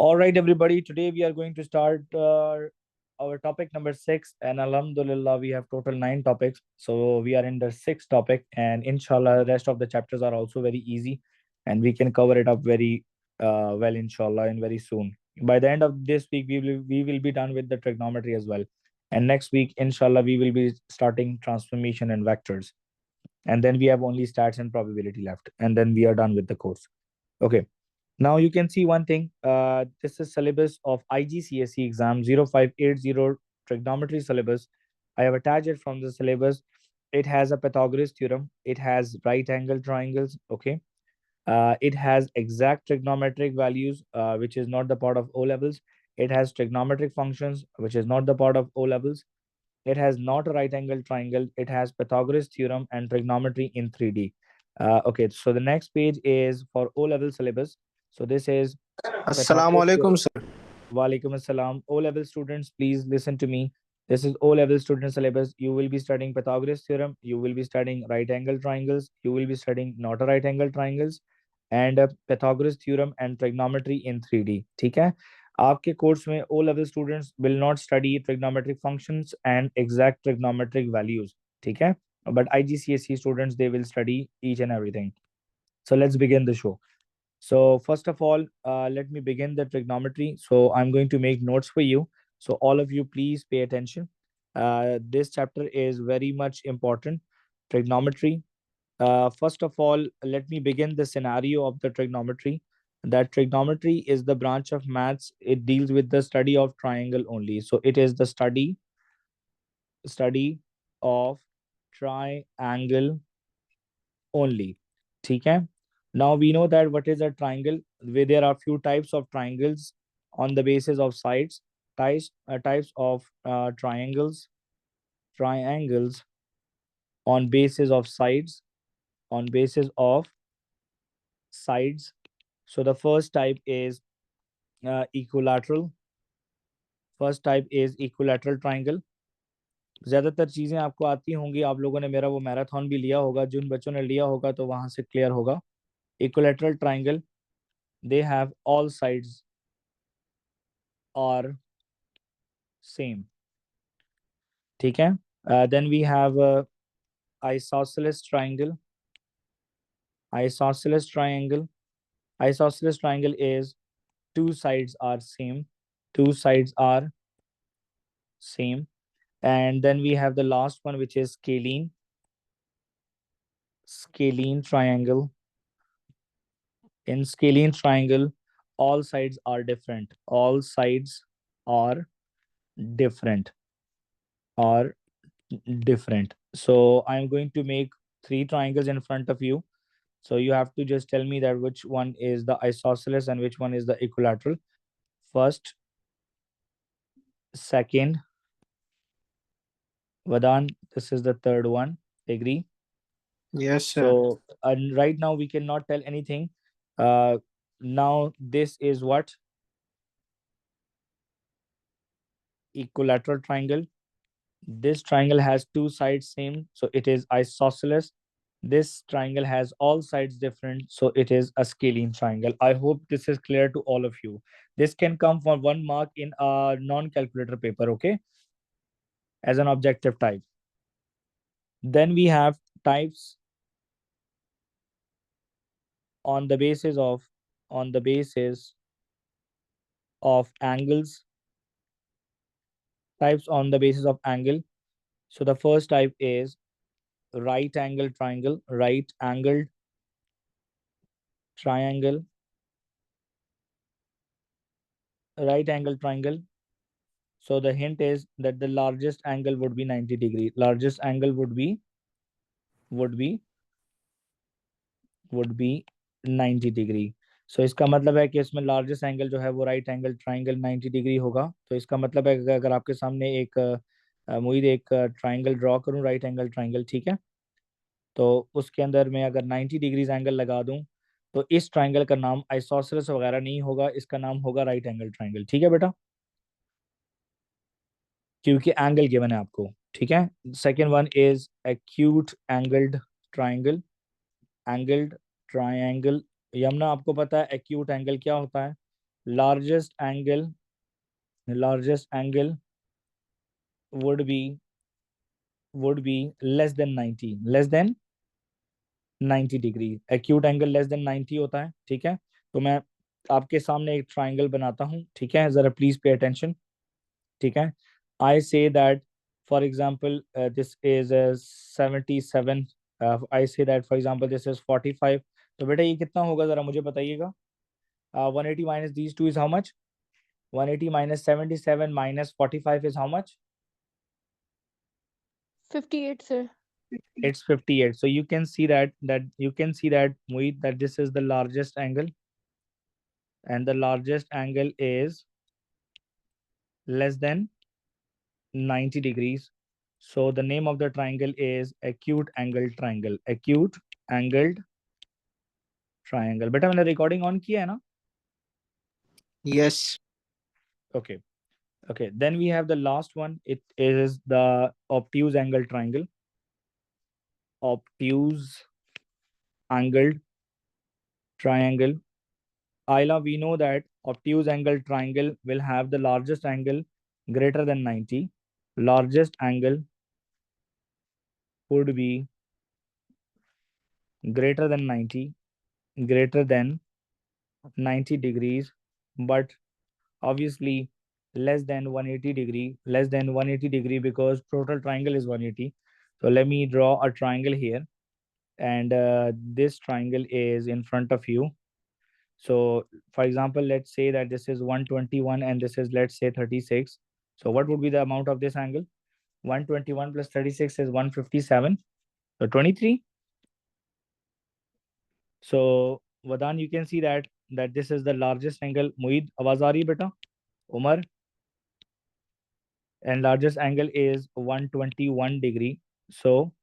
All right, everybody. Today we are going to start our topic number 6, and Alhamdulillah, we have total 9 topics. So we are in the 6th topic, and inshallah, the rest of the chapters are also very easy, and we can cover it up very well, inshallah, and very soon. By the end of this week, we will be done with the trigonometry as well, and next week, inshallah, we will be starting transformation and vectors, and then we have only stats and probability left, and then we are done with the course. Okay. Now you can see one thing. This is syllabus of IGCSE exam 0580 trigonometry syllabus. I have attached it from the syllabus. It has a Pythagoras theorem. It has right angle triangles. Okay. It has exact trigonometric values, which is not the part of O levels. It has trigonometric functions, which is not the part of O levels. It has not a right angle triangle. It has Pythagoras theorem and trigonometry in 3D. Okay, so the next page is for O level syllabus. So this is Assalamu Pythagoras alaikum, theorem. sir. Walaikum assalam. O level students, please listen to me. This is O level student syllabus. You will be studying Pythagoras theorem. You will be studying right angle triangles. You will be studying not a right angle triangles and Pythagoras theorem and trigonometry in 3D. ठीक है? आपके course में O level students will not study trigonometric functions and exact trigonometric values. ठीक है? But IGCSE students, they will study each and everything. So let's begin the show. So first of all, let me begin the trigonometry. So I'm going to make notes for you. So all of you, please pay attention. This chapter is very much important. Trigonometry. First of all, let me begin the scenario of the trigonometry. That trigonometry is the branch of maths. It deals with the study of triangle only. So it is the study of triangle only. ठीक है? Now we know that what is a triangle. Where there are few types of triangles on the basis of sides. Types of triangles on basis of sides. On basis of sides. So the first type is equilateral. First type is equilateral triangle. ज्यादातर चीजें आपको आती होंगी, आप लोगों ने मेरा वो मैराथन भी लिया होगा, जिन बच्चों ने लिया होगा तो वहां से क्लियर होगा. Equilateral triangle, they have all sides are same. ठीक है? Then we have isosceles triangle. Isosceles triangle. Isosceles triangle is two sides are same. Two sides are same. And then we have the last one, which is scalene. Scalene triangle. In scalene triangle, all sides are different. All sides are different. Are different. So I'm going to make 3 triangles in front of you. So you have to just tell me that which one is the isosceles and which one is the equilateral. First, second, Vadan, this is the third one. Agree? Yes, sir. So right now we cannot tell anything. Now this is what? Equilateral triangle. This triangle has two sides same, so it is isosceles. This triangle has all sides different, so it is a scalene triangle. I hope this is clear to all of you. This can come for 1 mark in a non-calculator paper, okay? As an objective type. Then we have types on the basis of angles. Types on the basis of angle. So the first type is right angle triangle. Right angled triangle. Right angle triangle. So the hint is that the largest angle would be 90 degree. Largest angle would be 90 degree. So इसका मतलब है कि इसमें largest angle जो है वो right angle triangle 90 degree होगा. तो इसका मतलब है कि अगर आपके सामने एक मुझे एक ट्राइंगल ड्रॉ करूं, राइट एंगल ट्राइंगल, ठीक है, तो उसके अंदर मैं अगर 90 डिग्रीज एंगल लगा दूं तो इस ट्राइंगल का नाम आइसोसेलेस वगैरह नहीं होगा, इसका नाम होगा राइट एंगल ट्राइंगल. ठीक है बेटा, क्योंकि एंगल गिवन है आपको. ठीक है. Second one is acute angled triangle. Angled triangle. Yamuna, आपको पता है एक्यूट एंगल क्या होता है? largest angle would be less than 90 degree. Acute angle less than 90 होता है. ठीक है, तो मैं आपके सामने एक ट्राइंगल बनाता हूँ. ठीक है, जरा प्लीज पे अटेंशन. ठीक है, I say that for example this is 77. I say that for example this is 45. तो बेटा ये कितना होगा जरा मुझे बताइएगा. 180 minus these two is how much. 180 minus 77 minus 45 is how much? 58, sir. It's 58. So you can see that Mohit, that this is the largest angle, and the largest angle is less than 90 degrees. So the name of the triangle is acute angled triangle. Acute angled triangle. बेटा मैंने recording on किया है ना? Yes. Okay. Okay. Then we have the last one. It is the obtuse angle triangle. Obtuse angled triangle. Ayla, we know that obtuse angle triangle will have the largest angle greater than 90. Largest angle would be greater than 90, greater than 90 degrees, but obviously less than 180 degree, because total triangle is 180. So let me draw a triangle here, and this triangle is in front of you. So for example, let's say that this is 121 and this is, let's say, 36. So what would be the amount of this angle? 121 plus 36 is 157. So 23. So Vadan, you can see that this is the largest angle. Muid, आवाज आ रही है बेटा? Umar, and largest angle is 121 degree. So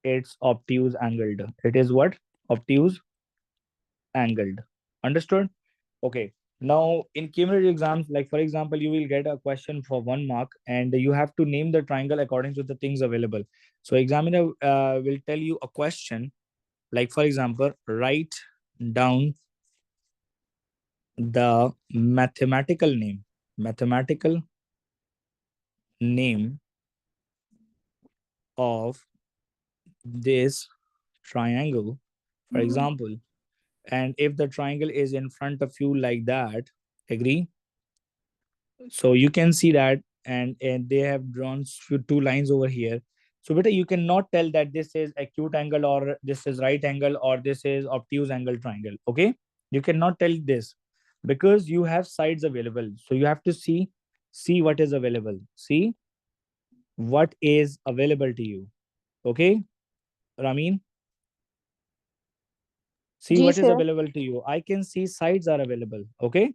it's obtuse angled. It is what? Obtuse angled. Understood? Okay. Now in Cambridge exams, like for example, you will get a question for 1 mark and you have to name the triangle according to the things available. So examiner will tell you a question, like for example, write down the mathematical name of this triangle, for example. And if the triangle is in front of you like that, agree? So you can see that, and they have drawn two lines over here. So beta, you cannot tell that this is acute angle or this is right angle or this is obtuse angle triangle. Okay, you cannot tell this because you have sides available. So you have to see what is available. See what is available to you. Okay, Ramin, see Ji, what is sir. available to you. I can see sides are available. Okay,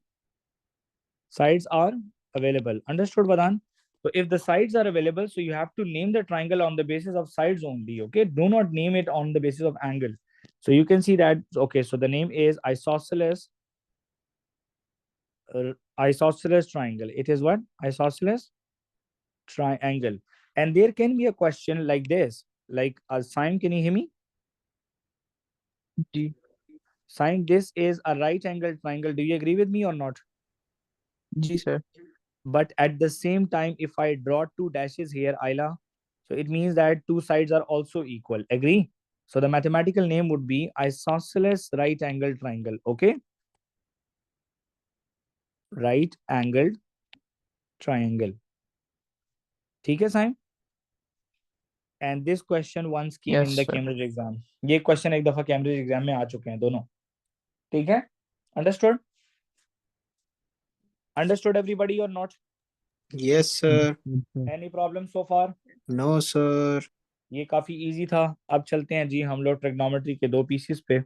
sides are available. Understood, Vadan? So if the sides are available, so you have to name the triangle on the basis of sides only. Okay, do not name it on the basis of angle. So you can see that. Okay, so the name is isosceles triangle. It is what? Isosceles triangle. And there can be a question like this, like Saim, can you hear me? Ji. Saim, this is a right angle triangle. Do you agree with me or not? Ji, sir. But at the same time, if I draw two dashes here, Ayla, so it means that two sides are also equal. Agree? So the mathematical name would be isosceles right angle triangle. Okay? Right angled triangle. ठीक है Saim? And this question once came Yes, in the sir. Cambridge exam. ये question एक दफा Cambridge exam में आ चुके हैं दोनों. ठीक है? Understood? Understood everybody or not? Yes, sir. Any problem so far? No, sir. ये काफी इजी था. अब चलते हैं जी हम लोग ट्रिग्नोमेट्री के दो पीसेस पे.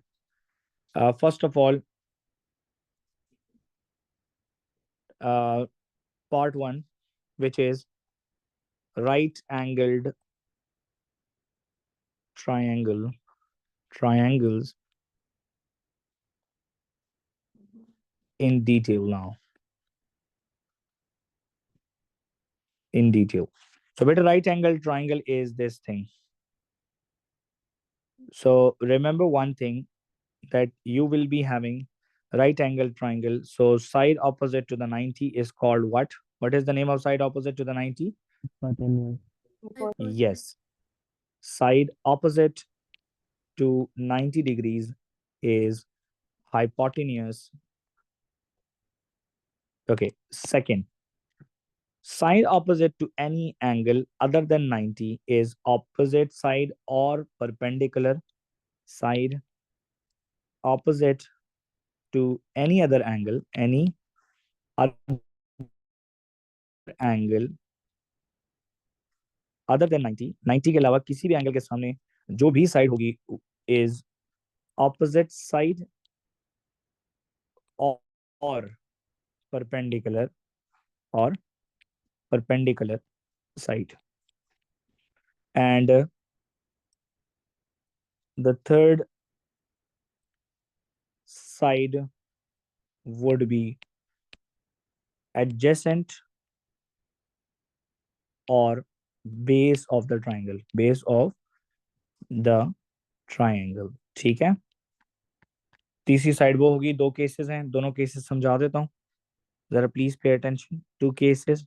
First of all, part 1, which is right angled triangles in detail now. In detail. So better right angled triangle is this thing. So remember one thing, that you will be having right angle triangle. So side opposite to the 90 is called what? What is the name of side opposite to the 90? Hypotenuse. Yes. Side opposite to 90 degrees is hypotenuse. Okay. Second, side opposite to any angle other than 90 is opposite side or perpendicular. Side opposite to any other angle, any other angle other than 90, 90 के अलावा किसी भी angle के सामने जो भी side होगी is opposite side और परपेंडिकुलर और perpendicular side. And the third side would be adjacent or base of the triangle. Base of the triangle. ठीक है. तीसरी साइड वो होगी. दो केसेस हैं, दोनों केसेस समझा देता हूं जरा. Please pay attention. Two cases.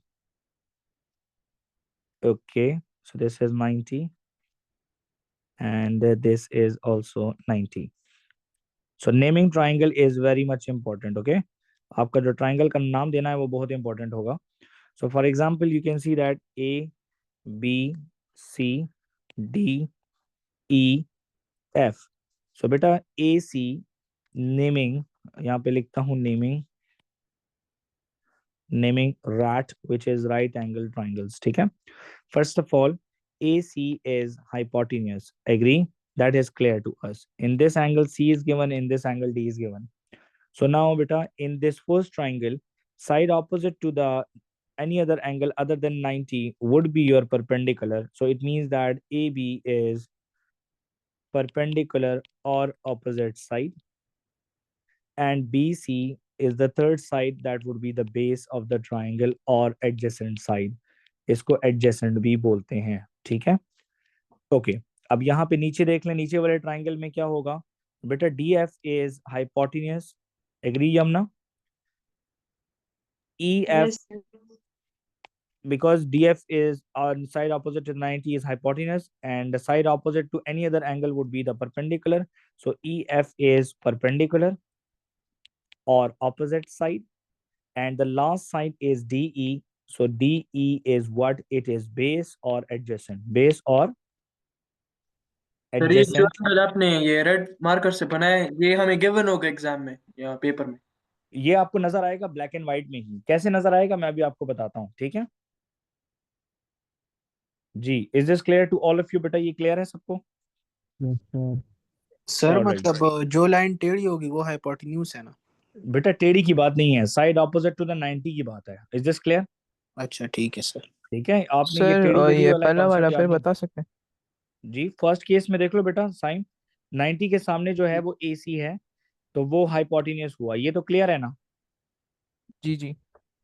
Okay, so this is 90 and this is also 90. So naming triangle is very much important. Okay, आपका जो triangle का नाम देना है वो बहुत important होगा. So for example, you can see that A, B, C, D, E, F. So बेटा AC naming, यहाँ पे लिखता हूँ naming rat which is right angle triangles. ठीक है. First of all, AC is hypotenuse. Agree? That is clear to us. In this angle C is given, in this angle D is given. So now beta, in this first triangle, side opposite to the any other angle other than 90 would be your perpendicular. So it means that AB is perpendicular or opposite side, and BC is the third side that would be the base of the triangle or adjacent side. इसको adjacent भी बोलते हैं. ठीक है. Okay, अब यहाँ पे नीचे देख लें. नीचे वाले ट्राइंगल में क्या होगा बेटा? DF is hypotenuse. Agree Yamuna? EF, Yes. because DF is on side opposite to 90 is hypotenuse, and the side opposite to any other angle would be the perpendicular. So EF is perpendicular or opposite side, and the last side is DE. So DE is what? It is base or adjacent. Base or sir ये जो adjacent. आज आपने ये red marker से बनाया है, ये हमें गिवन होगा एग्जाम में या पेपर में? ये आपको नजर आएगा ब्लैक एंड व्हाइट में ही. कैसे नजर आएगा मैं अभी आपको बताता हूँ. ठीक है जी. Is this clear to all of you बेटा? ये क्लियर है सबको? Yes, sir. Sir Alright. मतलब जो लाइन टेढ़ी होगी वो हाइपोटेन्यूज है ना? बेटा टेढ़ी की बात नहीं है, साइड ऑपोजिट टू द 90 की बात है. Is this clear? अच्छा ठीक है सर. ठीक है. आपने ये सर टेढ़ी और टेढ़ी ये वाला पहला वाला कॉन्सेप्ट फिर याद नहीं. बता सकते हैं? जी फर्स्ट केस में देख लो बेटा. साइन 90 के सामने जो है वो AC है, तो वो हाइपोटेन्यूज हुआ. ये तो क्लियर है ना? जी जी.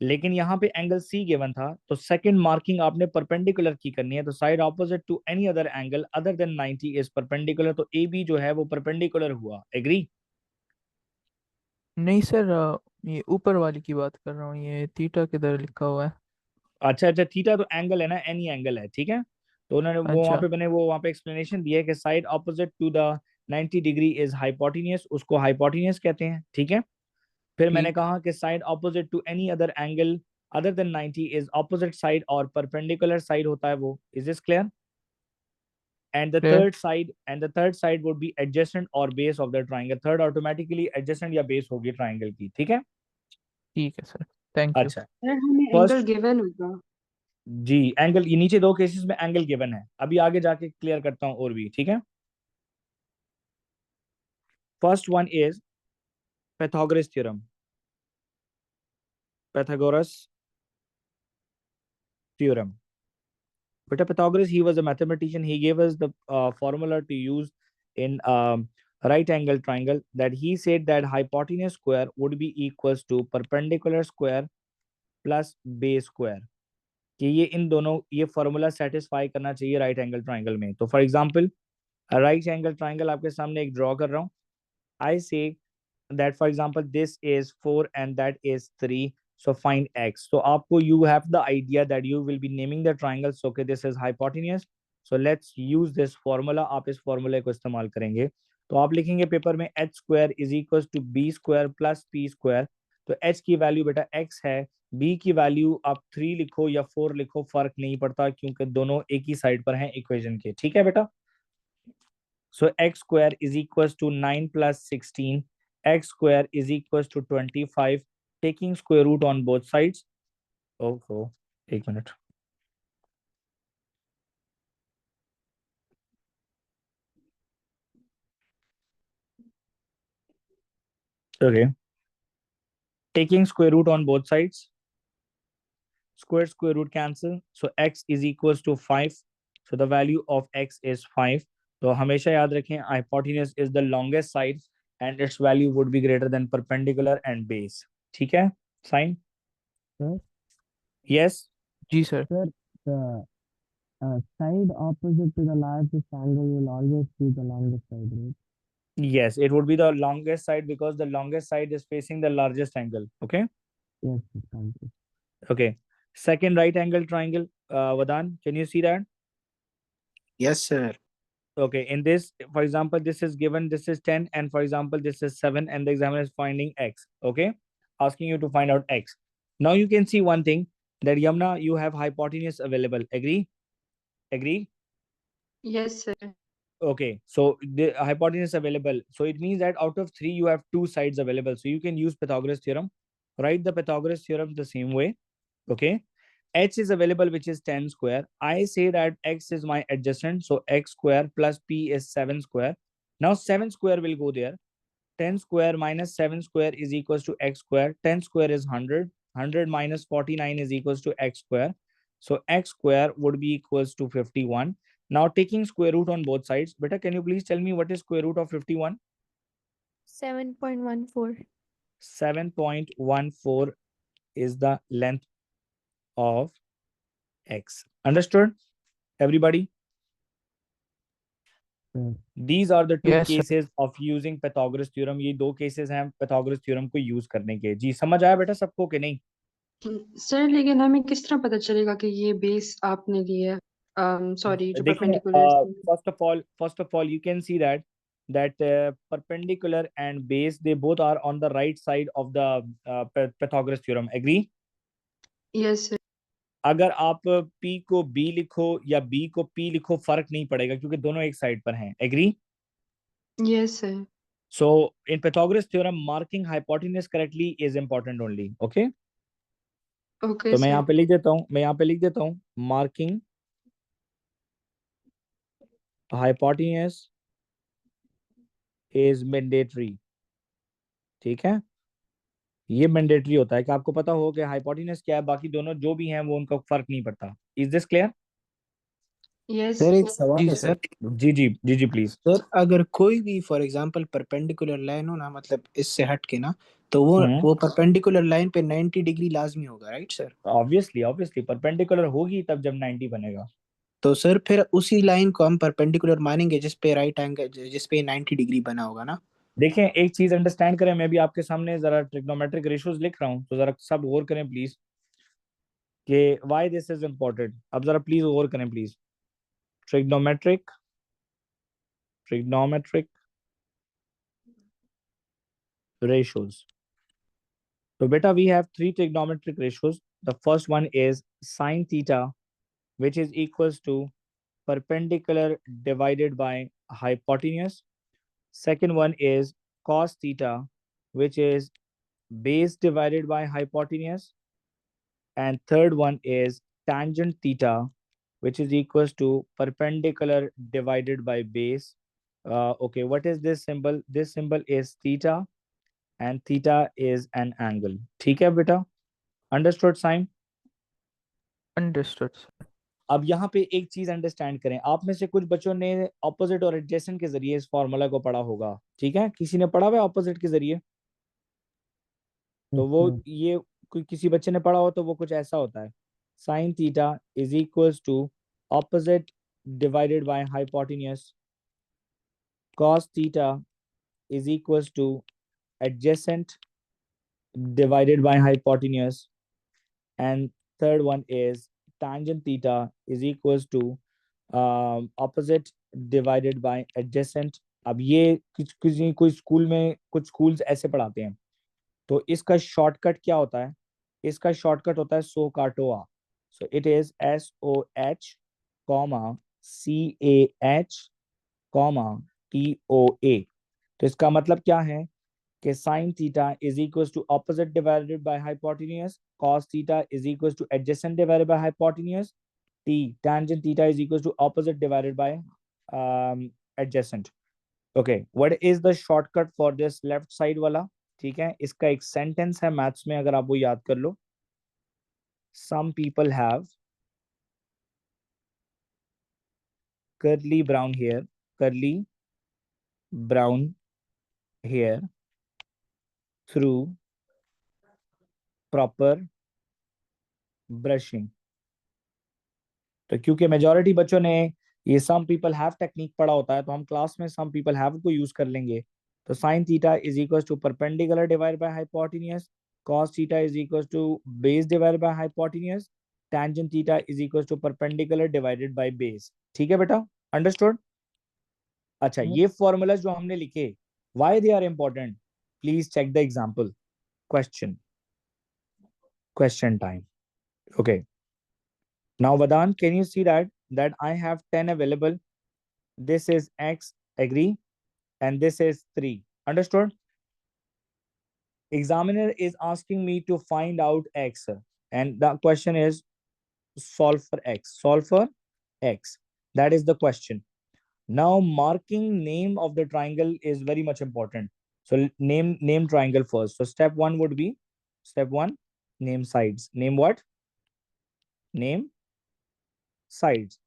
लेकिन यहाँ पे एंगल C गिवन था, तो सेकंड मार्किंग आपने परपेंडिकुलर की करनी है. तो side opposite to any other angle other than 90 is perpendicular. तो AB जो है वो परपेंडिकुलर हुआ. एग्री? नहीं सर, ये ऊपर वाली की बात कर रहा हूँ. ये थीटा किधर लिखा हुआ है? अच्छा अच्छा, थीटा तो एंगल है ना, एनी एंगल है. ठीक है. तो उन्होंने वो वहाँ अच्छा. पे मैंने वो वहाँ पे एक्सप्लेनेशन दिया है कि side opposite to the 90 degree is hypotenuse, उसको हाइपोटेन्यूज कहते हैं. ठीक है. फिर मैंने ठीक. कहा कि side opposite to any other angle other than 90 is opposite side और परपेंडिकुलर साइड होता है वो. Is this clear? And the Clear. third side would be adjacent or base of the triangle. Third automatically adjacent या base होगी triangle की. ठीक है. ठीक है सर. Thank you. अच्छा. सर हमें First- एंगल गिवन होगा. जी एंगल, ये नीचे दो केसेस में एंगल गिवन है. अभी आगे जाके क्लियर करता हूं और भी. ठीक है. First one is Pythagoras theorem. Pythagoras theorem. But Pythagoras, he was a mathematician. He gave us the formula to use in right angle triangle, that he said that hypotenuse square would be equals to perpendicular square plus base square. कि ये इन दोनों ये formula satisfy करना चाहिए right angle triangle में. तो for example right angle triangle आपके सामने एक ड्रॉ कर रहा हूं. आई से that for example this is 4 and that is 3, so find x. So aapko, you have the idea that you will be naming the triangles. Okay, this is hypotenuse, so let's use this formula. आप इस formula को इस्तेमाल करेंगे, तो आप लिखेंगे paper में h square is equals to b square plus p square. तो h की वैल्यू बेटा x है, b की वैल्यू आप 3 लिखो या 4 लिखो, फर्क नहीं पड़ता क्योंकि दोनों एक ही साइड पर हैं इक्वेशन के, ठीक है बेटा. So x square is equals to 9 plus 16. X square is equals to 25. Taking square root on both sides. Oh, 1 minute. Okay. Taking square root on both sides. Square root cancel. So x is equals to 5. So the value of x is 5. तो हमेशा याद रखें hypotenuse is the longest side and its value would be greater than perpendicular and base. ठीक है? Sign? Sir? Yes? जी sir. Sir, the side opposite to the largest angle will always be the longest side, right? Yes, it would be the longest side because the longest side is facing the largest angle. Okay. Yes, sir, thank you. Okay. Second right angle triangle. Vadan, can you see that? Yes, sir. Okay. In this, for example, this is given, this is 10, and for example, this is 7, and the examiner is finding x. Okay. Asking you to find out x. Now you can see one thing that Yamna, you have hypotenuse available. Agree? Agree? Yes, sir. Okay, so the hypotenuse available. So it means that out of 3, you have 2 sides available. So you can use Pythagoras theorem. Write the Pythagoras theorem the same way. Okay. H is available, which is 10 square. I say that x is my adjacent. So x square plus p is 7 square. Now 7 square will go there. 10 square minus 7 square is equals to x square. 10 square is 100. 100 minus 49 is equals to x square. So x square would be equals to 51. Now taking square root on both sides. Beta, can you please tell me what is square root of 51? 7.14. 7.14 is the length of x. Understood? Everybody? Sir. These are the two Yes, sir. cases of using Pythagoras theorem. ये 2 cases हैं Pythagoras theorem को use करने के. जी समझ आया बेटा सबको कि नहीं? सर लेकिन हमें किस तरह पता चलेगा कि ये बेस आपने लिया है? सॉरी, जो देखिए, perpendicular first of all, you can see that perpendicular and base, they both are on the right side of the Pythagoras theorem. Agree? Yes sir. अगर आप P को B लिखो या B को P लिखो, फर्क नहीं पड़ेगा क्योंकि दोनों एक साइड पर हैं. Agree? Yes sir. So in Pythagoras theorem, marking hypotenuse correctly is important only. Okay? Okay तो मैं यहाँ सर. पे लिख देता हूँ marking hypotenuse is mandatory. ठीक है, ये मैंडेटरी होता है कि आपको पता हो कि हाइपोटेन्यूज क्या है, बाकी दोनों जो भी हैं वो उनका फर्क नहीं पड़ता. Is this clear? Yes sir एक सवाल जी है सर. सर. जी प्लीज. सर अगर कोई भी फॉर एग्जांपल परपेंडिकुलर लाइन हो ना, मतलब इससे हट के ना, तो वो परपेंडिकुलर लाइन पे 90 डिग्री लाजमी होगा, राइट सर? ऑब्वियसली परपेंडिकुलर होगी तब जब 90 बनेगा. तो सर फिर उसी लाइन को हम परपेंडिकुलर मानेंगे जिस पे राइट एंगल, जिस पे 90 डिग्री बना होगा ना. देखें, एक चीज अंडरस्टैंड करें, मैं भी आपके सामने जरा ट्रिग्नोमेट्रिक रेशियोज लिख रहा हूँ, तो जरा सब गौर करें प्लीज कि व्हाई दिस इज इम्पोर्टेंट. अब जरा प्लीज गौर करें please. Trigonometric ratios. So beta, we have 3 trigonometric ratios. The first one is sine theta, which is equals to perpendicular divided by hypotenuse. Second one is cos theta, which is base divided by hypotenuse. And third one is tangent theta, which is equals to perpendicular divided by base. Okay, what is this symbol? This symbol is theta, and theta is an angle. ठीक है बेटा? Understood sign? Understood sir. अब यहाँ पे एक चीज understand करें. आप में से कुछ बच्चों ने ऑपोजिट और एडजेसेंट के जरिए इस फॉर्मूला को पढ़ा होगा. ठीक है, किसी ने पढ़ा हुआ ऑपोजिट के जरिए? तो वो ये कोई किसी बच्चे ने पढ़ा हो तो वो कुछ ऐसा होता है. Sine theta is equals to opposite divided by hypotenuse. Cos theta is equals to adjacent divided by hypotenuse, and third one is tangent theta is equals to opposite divided by adjacent. अब ये किसी कोई school में कुछ schools ऐसे पढ़ाते हैं, तो इसका शॉर्टकट क्या होता है? इसका शॉर्टकट होता है SOHCAHTOA. So it is SOH, CAH, TOA. तो इसका मतलब क्या है कि sin theta is equals to opposite divided by hypotenuse, cos theta is equals to adjacent divided by hypotenuse, tangent theta is equals to opposite divided by adjacent. Okay, what is the shortcut for this left side वाला? ठीक है, इसका एक sentence है maths में, अगर आप वो याद कर लो. Some people have curly brown hair through proper brushing. तो क्योंकि मेजॉरिटी बच्चों ने ये सम पीपल हैव टेक्निक पढ़ा होता है, तो हम क्लास में सम पीपल हैव को यूज कर लेंगे. तो sin theta is equals to perpendicular divided by hypotenuse, cos theta is equals to base divided by hypotenuse, tangent theta is equals to perpendicular divided by base. ठीक है बेटा, understood? अच्छा, ये formulas जो हमने लिखे, why they are important? Please check the example. Question time. Okay. Now, Vadan, can you see that I have 10 available? This is X, agree? And this is 3. Understood? Examiner is asking me to find out X. And the question is solve for X. Solve for X. That is the question. Now, marking name of the triangle is very much important. So name triangle first. So step 1 would be, step 1, name sides. Name what? Name sides.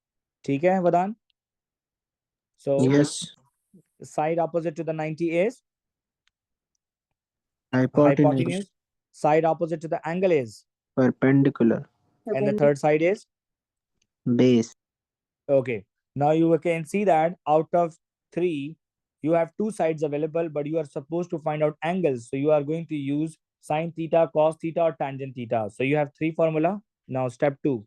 ठीक है Vadan? So yes, side opposite to the 90 is hypotenuse, Side opposite to the angle is perpendicular, and the third side is base. okay. Now you can see that out of 3 you have 2 sides available, but you are supposed to find out angles, so you are going to use sin theta, cos theta, or tangent theta. So you have 3 formula. Now step 2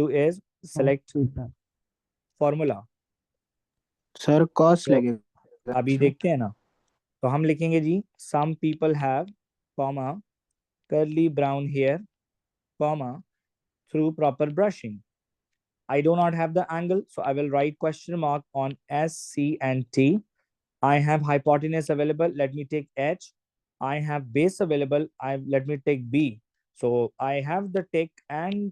is select formula. Sir cos तो लगेगा. अभी देखते हैं ना, तो हम लिखेंगे जी some people have curly brown hair through proper brushing. I do not have the angle, so I will write question mark on S, C, and T. I have hypotenuse available. Let me take H. I have base available. Let me take B. So I have the tick and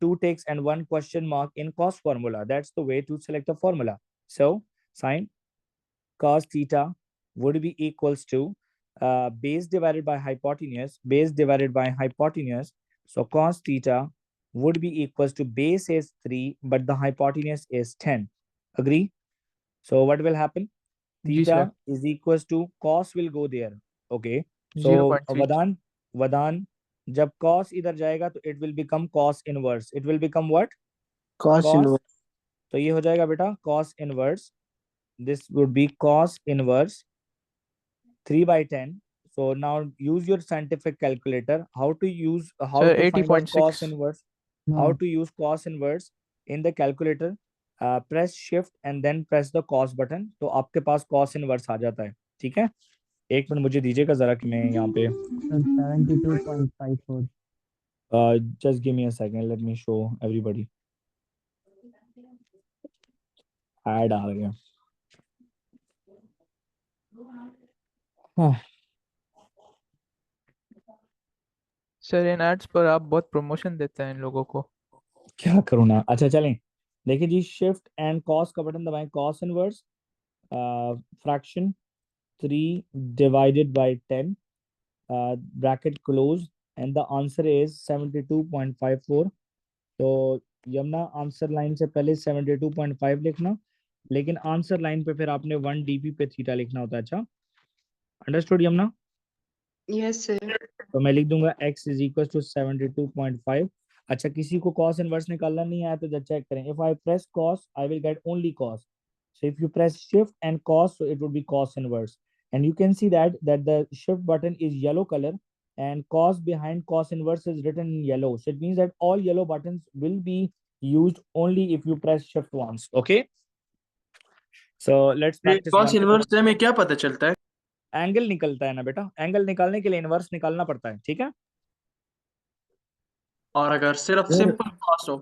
2 ticks and 1 question mark in cos formula. That's the way to select the formula. So sin cos theta would be equals to base divided by hypotenuse. So cos theta would be equals to base is 3, but the hypotenuse is 10. Agree? So what will happen? जी sir. Theta is equals to cos will go there. Okay. So 0.3. Vadan, जब cos इधर जाएगा तो it will become cos inverse. It will become what? Cos inverse. तो ये हो जाएगा बेटा cos inverse. This would be cos inverse 3/10. So now use your scientific calculator. How to find out cos inverse? How to use cos inverse in the calculator? Press shift and then press the cos button. तो आपके पास cos inverse आ जाता है. ठीक है, एक minute मुझे दीजिएगा जरा कि मैं यहाँ पे 72.54. just give me a second. Let me show everybody. Add आ गया. सर इन एड्स पर आप बहुत प्रमोशन देते हैं इन लोगों को. क्या करूँ ना. अच्छा चलें, देखिए जी, शिफ्ट एंड कॉस का बटन दबाएं. Cos inverse fraction 3 divided by 10 bracket close and the answer is 72.54. तो यमुना आंसर लाइन से पहले 72.5 लिखना, लेकिन आंसर लाइन पे फिर आपने 1 dp पे थीटा लिखना होता है. अच्छा, अंडरस्टूड यमुना? Yes sir. तो मैं लिख दूंगा x इज इक्वल टू 72.5. अच्छा, किसी को cos इनवर्स निकालना नहीं आया तो जब चेक करें. If I press cos I will get only cos. So if you press shift and cos, so it would be cos inverse. And you can see that the shift button is yellow color and cos behind cos inverse is written in yellow. So it means that all yellow buttons will be used only if you press shift once. Okay. So let's ये practice cos one more. Inverse से हमें क्या पता चलता है? Angle निकलता है ना बेटा, एंगल निकालने के लिए इनवर्स निकालना पड़ता है, ठीक है। और अगर सिर्फ सर सिंपल cos हो?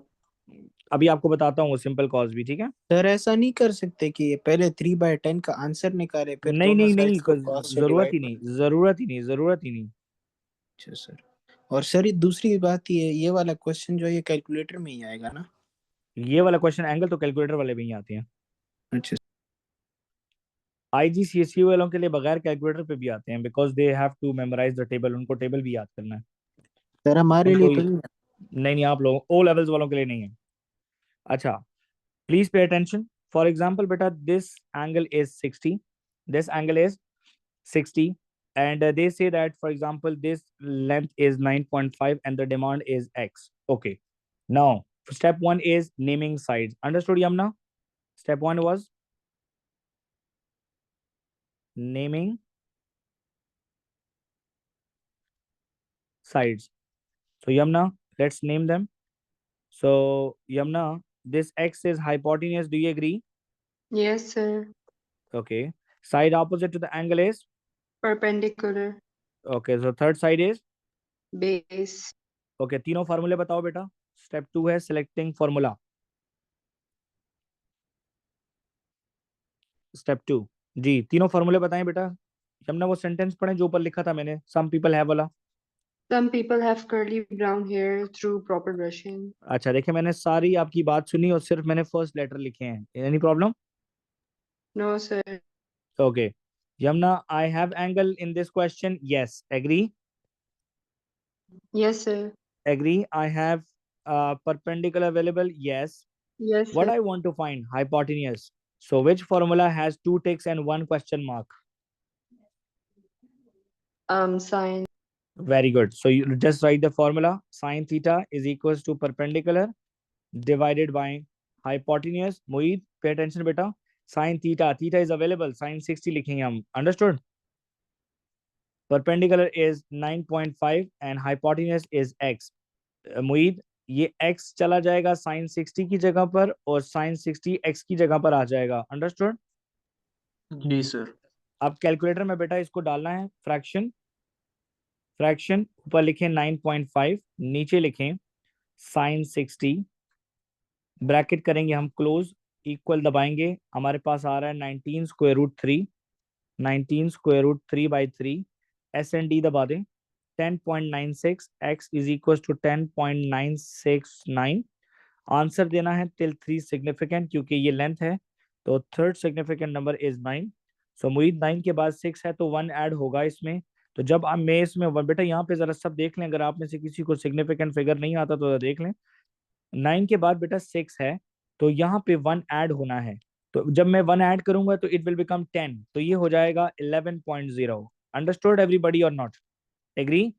अभी आपको बताता हूँ सिंपल कॉस भी, ठीक है। सर ऐसा नहीं कर सकते कि पहले 3/10 का आंसर निकाले फिर नहीं दोनों नहीं नहीं, साइड्स को cos से जरूरत डिवाइड ही नहीं, जरूरत ही नहीं, जरूरत ही नहीं। अच्छा सर। और सर ये दूसरी बात ये वाला क्वेश्चन जो है ये कैलकुलेटर में ही आएगा ना? ये वाला क्वेश्चन एंगल तो कैलकुलेटर वाले भी ही आते हैं। अच्छा IGCSE वालों के लिए बगैर कैलकुलेटर पे भी आते हैं, because they have to memorise the table, उनको टेबल भी याद करना है। सर हमारे उनको लिए तो नहीं है। नहीं, आप लोग O लेवल्स वालों के लिए नहीं है। अच्छा, please pay attention. For example बेटा, this angle is 60, this angle is 60, and they say that, for example, this length is 9.5 and the demand is X. Okay, now step one is naming sides. Understood, Yamna? Step one was naming sides. So Yamna, let's name them. So Yamna, this X is hypotenuse, do you agree? Yes, sir. Okay, side opposite to the angle is? Perpendicular. Okay, so third side is? Base. Okay, तीनों फार्मूले बताओ बेटा। Step 2 है selecting formula. Step 2 जी, तीनों फार्मूले बताएं बेटा। यमुना वो सेंटेंस पढ़े जो ऊपर लिखा था मैंने, सम पीपल हैव वाला। Some people have curly brown hair through proper brushing. अच्छा देखिए, मैंने सारी आपकी बात सुनी और सिर्फ मैंने फर्स्ट लेटर लिखे हैं। Any problem? No, sir. Okay Yamuna, I have angle in this question, yes, agree? Yes, sir. Agree, I have perpendicular available, yes. Yes, What sir. I want to find hypotenuse. So which formula has 2 ticks and 1 question mark? Sine. Very good. So you just write the formula. Sine theta is equals to perpendicular divided by hypotenuse. Moeed, pay attention beta. Sine theta, theta is available, sine 60 लिखेंगे हम. Understood? Perpendicular is 9.5 and hypotenuse is x. Moeed, ये x चला जाएगा sin 60 की जगह पर और sin 60 x की जगह पर आ जाएगा। Understood? जी सर। अब कैलकुलेटर में बेटा इसको डालना है, फ्रैक्शन, फ्रैक्शन ऊपर लिखें 9.5, नीचे लिखें sin 60, ब्रैकेट करेंगे हम क्लोज, इक्वल दबाएंगे, हमारे पास आ रहा है 19 square root 3, 19 square root 3/3, SND दबा दें, 10.96, x is equal to 10.969। Answer देना है टिल 3 सिग्निफिकेंट, क्योंकि ये लेंथ है, तो थर्ड सिग्निफिकेंट नंबर इज 9। सो मुईद 9 के बाद 6 है तो 1 ऐड होगा इसमें। तो जब आप मैं इसमें बेटा यहाँ पे जरा सब देख लें, अगर आप में से किसी को सिग्निफिकेंट फिगर नहीं आता तो देख लें। 9 के बाद बेटा 6 है तो यहाँ पे 1 ऐड होना है, तो जब मैं 1 ऐड करूंगा तो इट विल बिकम 10, तो ये हो जाएगा 11.0। अंडरस्टूड एवरीबडी और not? Agree?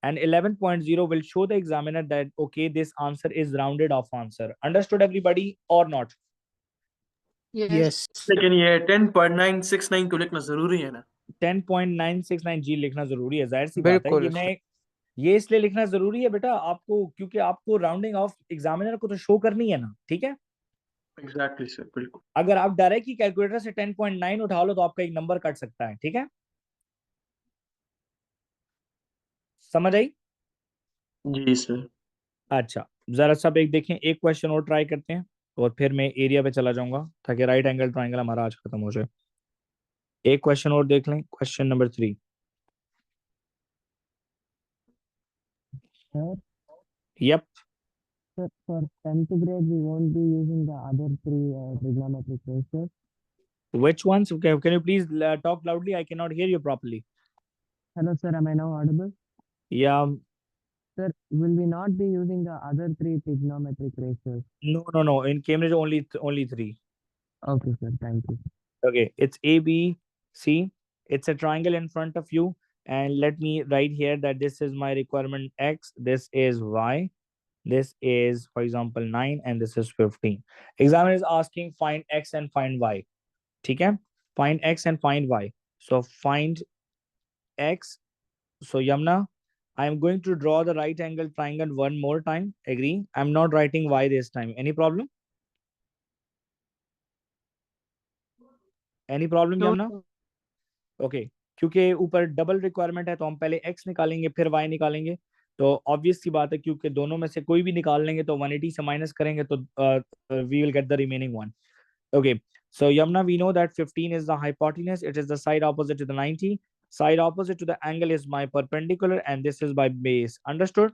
And 11.0 will show the examiner that okay, this answer is rounded off answer. Understood everybody or not? Yes. Yes लेकिन ये 10.969 को लिखना जरूरी है ना? 10.969 जी लिखना जरूरी है, जाहिर सी बात है। बिल्कुल ये मैं ये इसलिए लिखना जरूरी है बेटा आपको, क्योंकि आपको राउंडिंग ऑफ एग्जामिनर को तो शो करनी है ना, ठीक है। एग्जैक्टली सर, बिल्कुल। अगर आप डायरेक्ट ही कैलकुलेटर से 10.9 उठा लो तो आपका एक नंबर कट सकता है, ठीक है। समझ आई? जी सर। अच्छा जरा सब एक देखें, एक क्वेश्चन और ट्राई करते हैं और फिर मैं एरिया पे चला जाऊंगा ताकि राइट एंगल ट्राइंगल हमारा आज खत्म हो जाए। एक क्वेश्चन और देख लें, question number 3। Sir, yup, sir, for 10th grade, we won't be using the other three trigonometric ratios. which ones? Okay, can you please talk loudly? I cannot hear you properly. Hello, sir. Am I now audible? Yeah, Sir, will we not be using the other three trigonometric ratios? no. In Cambridge, only 3. Okay, sir. Thank you. Okay, it's A, B, C. It's a triangle in front of you, and let me write here that this is my requirement X, this is Y, this is, for example, 9, and this is 15. Examiner is asking find X and find Y. ठीक है, find x and find y. So find x. So Yamna, I am going to draw the right angle triangle one more time. Agree? I'm not writing y this time. Any problem? Any problem, No, Yamna? Okay, क्योंकि ऊपर double requirement है तो हम पहले x निकालेंगे फिर y निकालेंगे। तो ऑब्वियस सी बात है, क्योंकि दोनों में से कोई भी निकाल लेंगे तो 180 से माइनस करेंगे तो we will get the remaining one. Okay, so Yamna, we know that 15 is the hypotenuse. It is the side opposite to the 90. Side opposite to the angle is my perpendicular, and this is my base. Understood?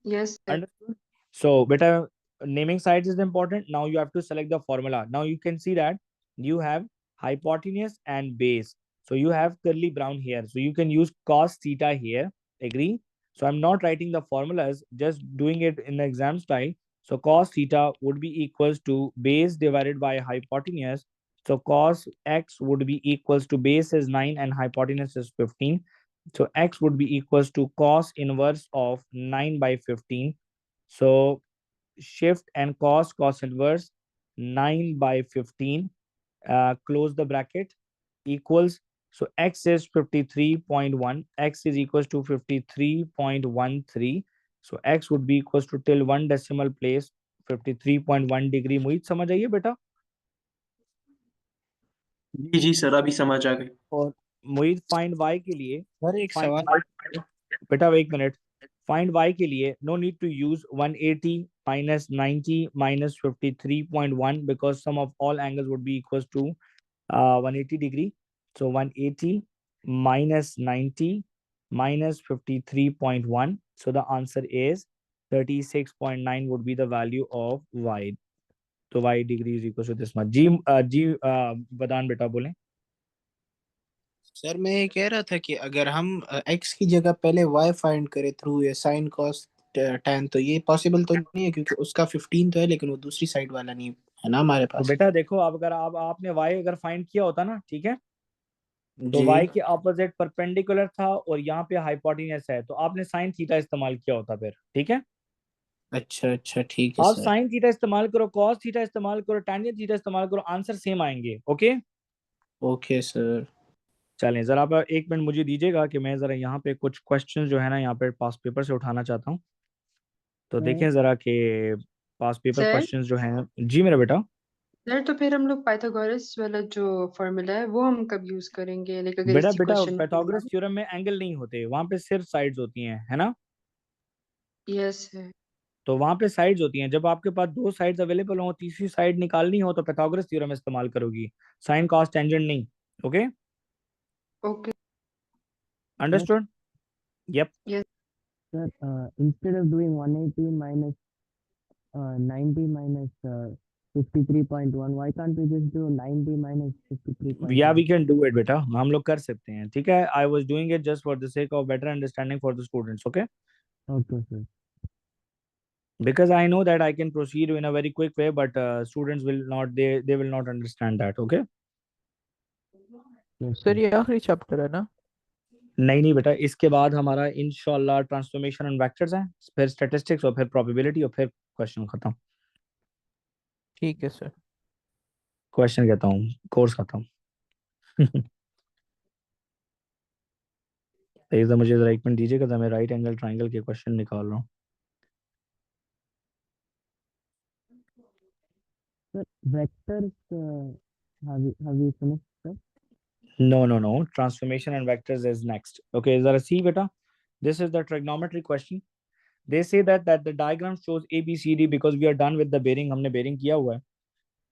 yes, sir. Understood. So, beta, naming sides is important. Now you have to select the formula. Now you can see that you have hypotenuse and base. So you have curly brown here. So you can use cos theta here. Agree? So I'm not writing the formulas, just doing it in the exam style. So cos theta would be equals to base divided by hypotenuse. So cos x would be equals to base is 9 and hypotenuse is 15. So x would be equals to cos inverse of 9 by 15. So shift and cos inverse 9 by 15, close the bracket, equals, so x is 53.1, x is equals to 53.13. So x would be equals to till one decimal place 53.1 degree. मोहित समझ आइए बेटा? जी जी sir, अभी समझ आ गई। और मोहित find y के लिए, sir एक फाइंड सवाल। बेटा एक मिनट, फाइंड y के लिए no need to use 180 minus 90 minus 53.1 because sum of all angles would be equals to 180 degree. So 180 minus 90 minus 53.1. So the answer is 36.9 would be the value of y. तो y degree is equal to this much. जी बदान बेटा बोले। Sir मैं ये कह रहा था कि अगर हम x की जगह पहले y फाइंड करें थ्रू ये साइन कॉस tan, तो ये पॉसिबल तो नहीं है क्योंकि उसका 15 तो है लेकिन वो दूसरी साइड वाला नहीं है ना हमारे तो पास। बेटा देखो, आप अगर आपने y अगर फाइंड किया होता ना, ठीक है, तो जी y के ऑपोजिट परपेंडिकुलर था और यहाँ पे हाइपोटेन्यूस है, तो आपने साइन थीटा इस्तेमाल किया होता फिर, ठीक है। अच्छा अच्छा ठीक है आप सर। साइन थीटा इस्तेमाल करो, कॉस थीटा इस्तेमाल करो, टैंजेंट थीटा इस्तेमाल करो, आंसर सेम आएंगे। Okay, okay sir. चलें जरा आप एक मिनट मुझे दीजिएगा कि मैं जरा यहाँ पे कुछ क्वेश्चंस जो है ना यहाँ पे पास पेपर से उठाना चाहता हूँ। तो देखें जरा कि पास पेपर सर क्वेश्चंस जो हैं। जी मेरा बेटा। सर, तो फिर हम लोग पाइथागोरस वाला जो फॉर्मूला है वो हम कब यूज करेंगे, लाइक अगर बेटा इसी बेटा क्वेश्चन पाइथागोरस थ्योरम में एंगल नहीं होते, वहां पे सिर्फ साइड्स होती हैं, है ना। यस है। तो वहां पे साइड्स होती हैं, जब आपके पास दो साइड्स अवेलेबल हो, तीसरी साइड निकालनी हो तो पाइथागोरस थ्योरम इस्तेमाल करोगी, साइन कॉस टेंजेंट नहीं। Okay, okay. Understood? Yup. Yes Sir, instead of doing 180 minus 90 minus 53.1, why can't we just do 90 minus या 53.1? वी कैन डू इट बेटा, हम लोग कर सकते हैं, ठीक है। I was doing it just for the sake of better understanding for the students. Okay, Okay, sir. because I know that I can proceed in a very quick way, but students will not, they will not understand that. Okay, Yes, sir sir. ये आखिरी chapter है ना? नहीं नहीं बेटा, इसके बाद हमारा इंशाल्लाह ट्रांसफॉर्मेशन एंड वेक्टर्स है, फिर स्टैटिस्टिक्स और फिर प्रोबेबिलिटी और फिर क्वेश्चन खत्म। ठीक है सर। क्वेश्चन कहता हूँ, कोर्स खत्म। एक बार मुझे जरा एक मिनट दीजिएगा, तो मैं राइट एंगल ट्राइंगल के क्वेश्चन निकाल रहा हूँ। Sir, vectors, have you finished, sir? No, transformation and vectors is next. Okay, जरा see बेटा, this is the trigonometry question. They say that the diagram shows ABCD because we are done with the bearing, हमने bearing किया हुआ है।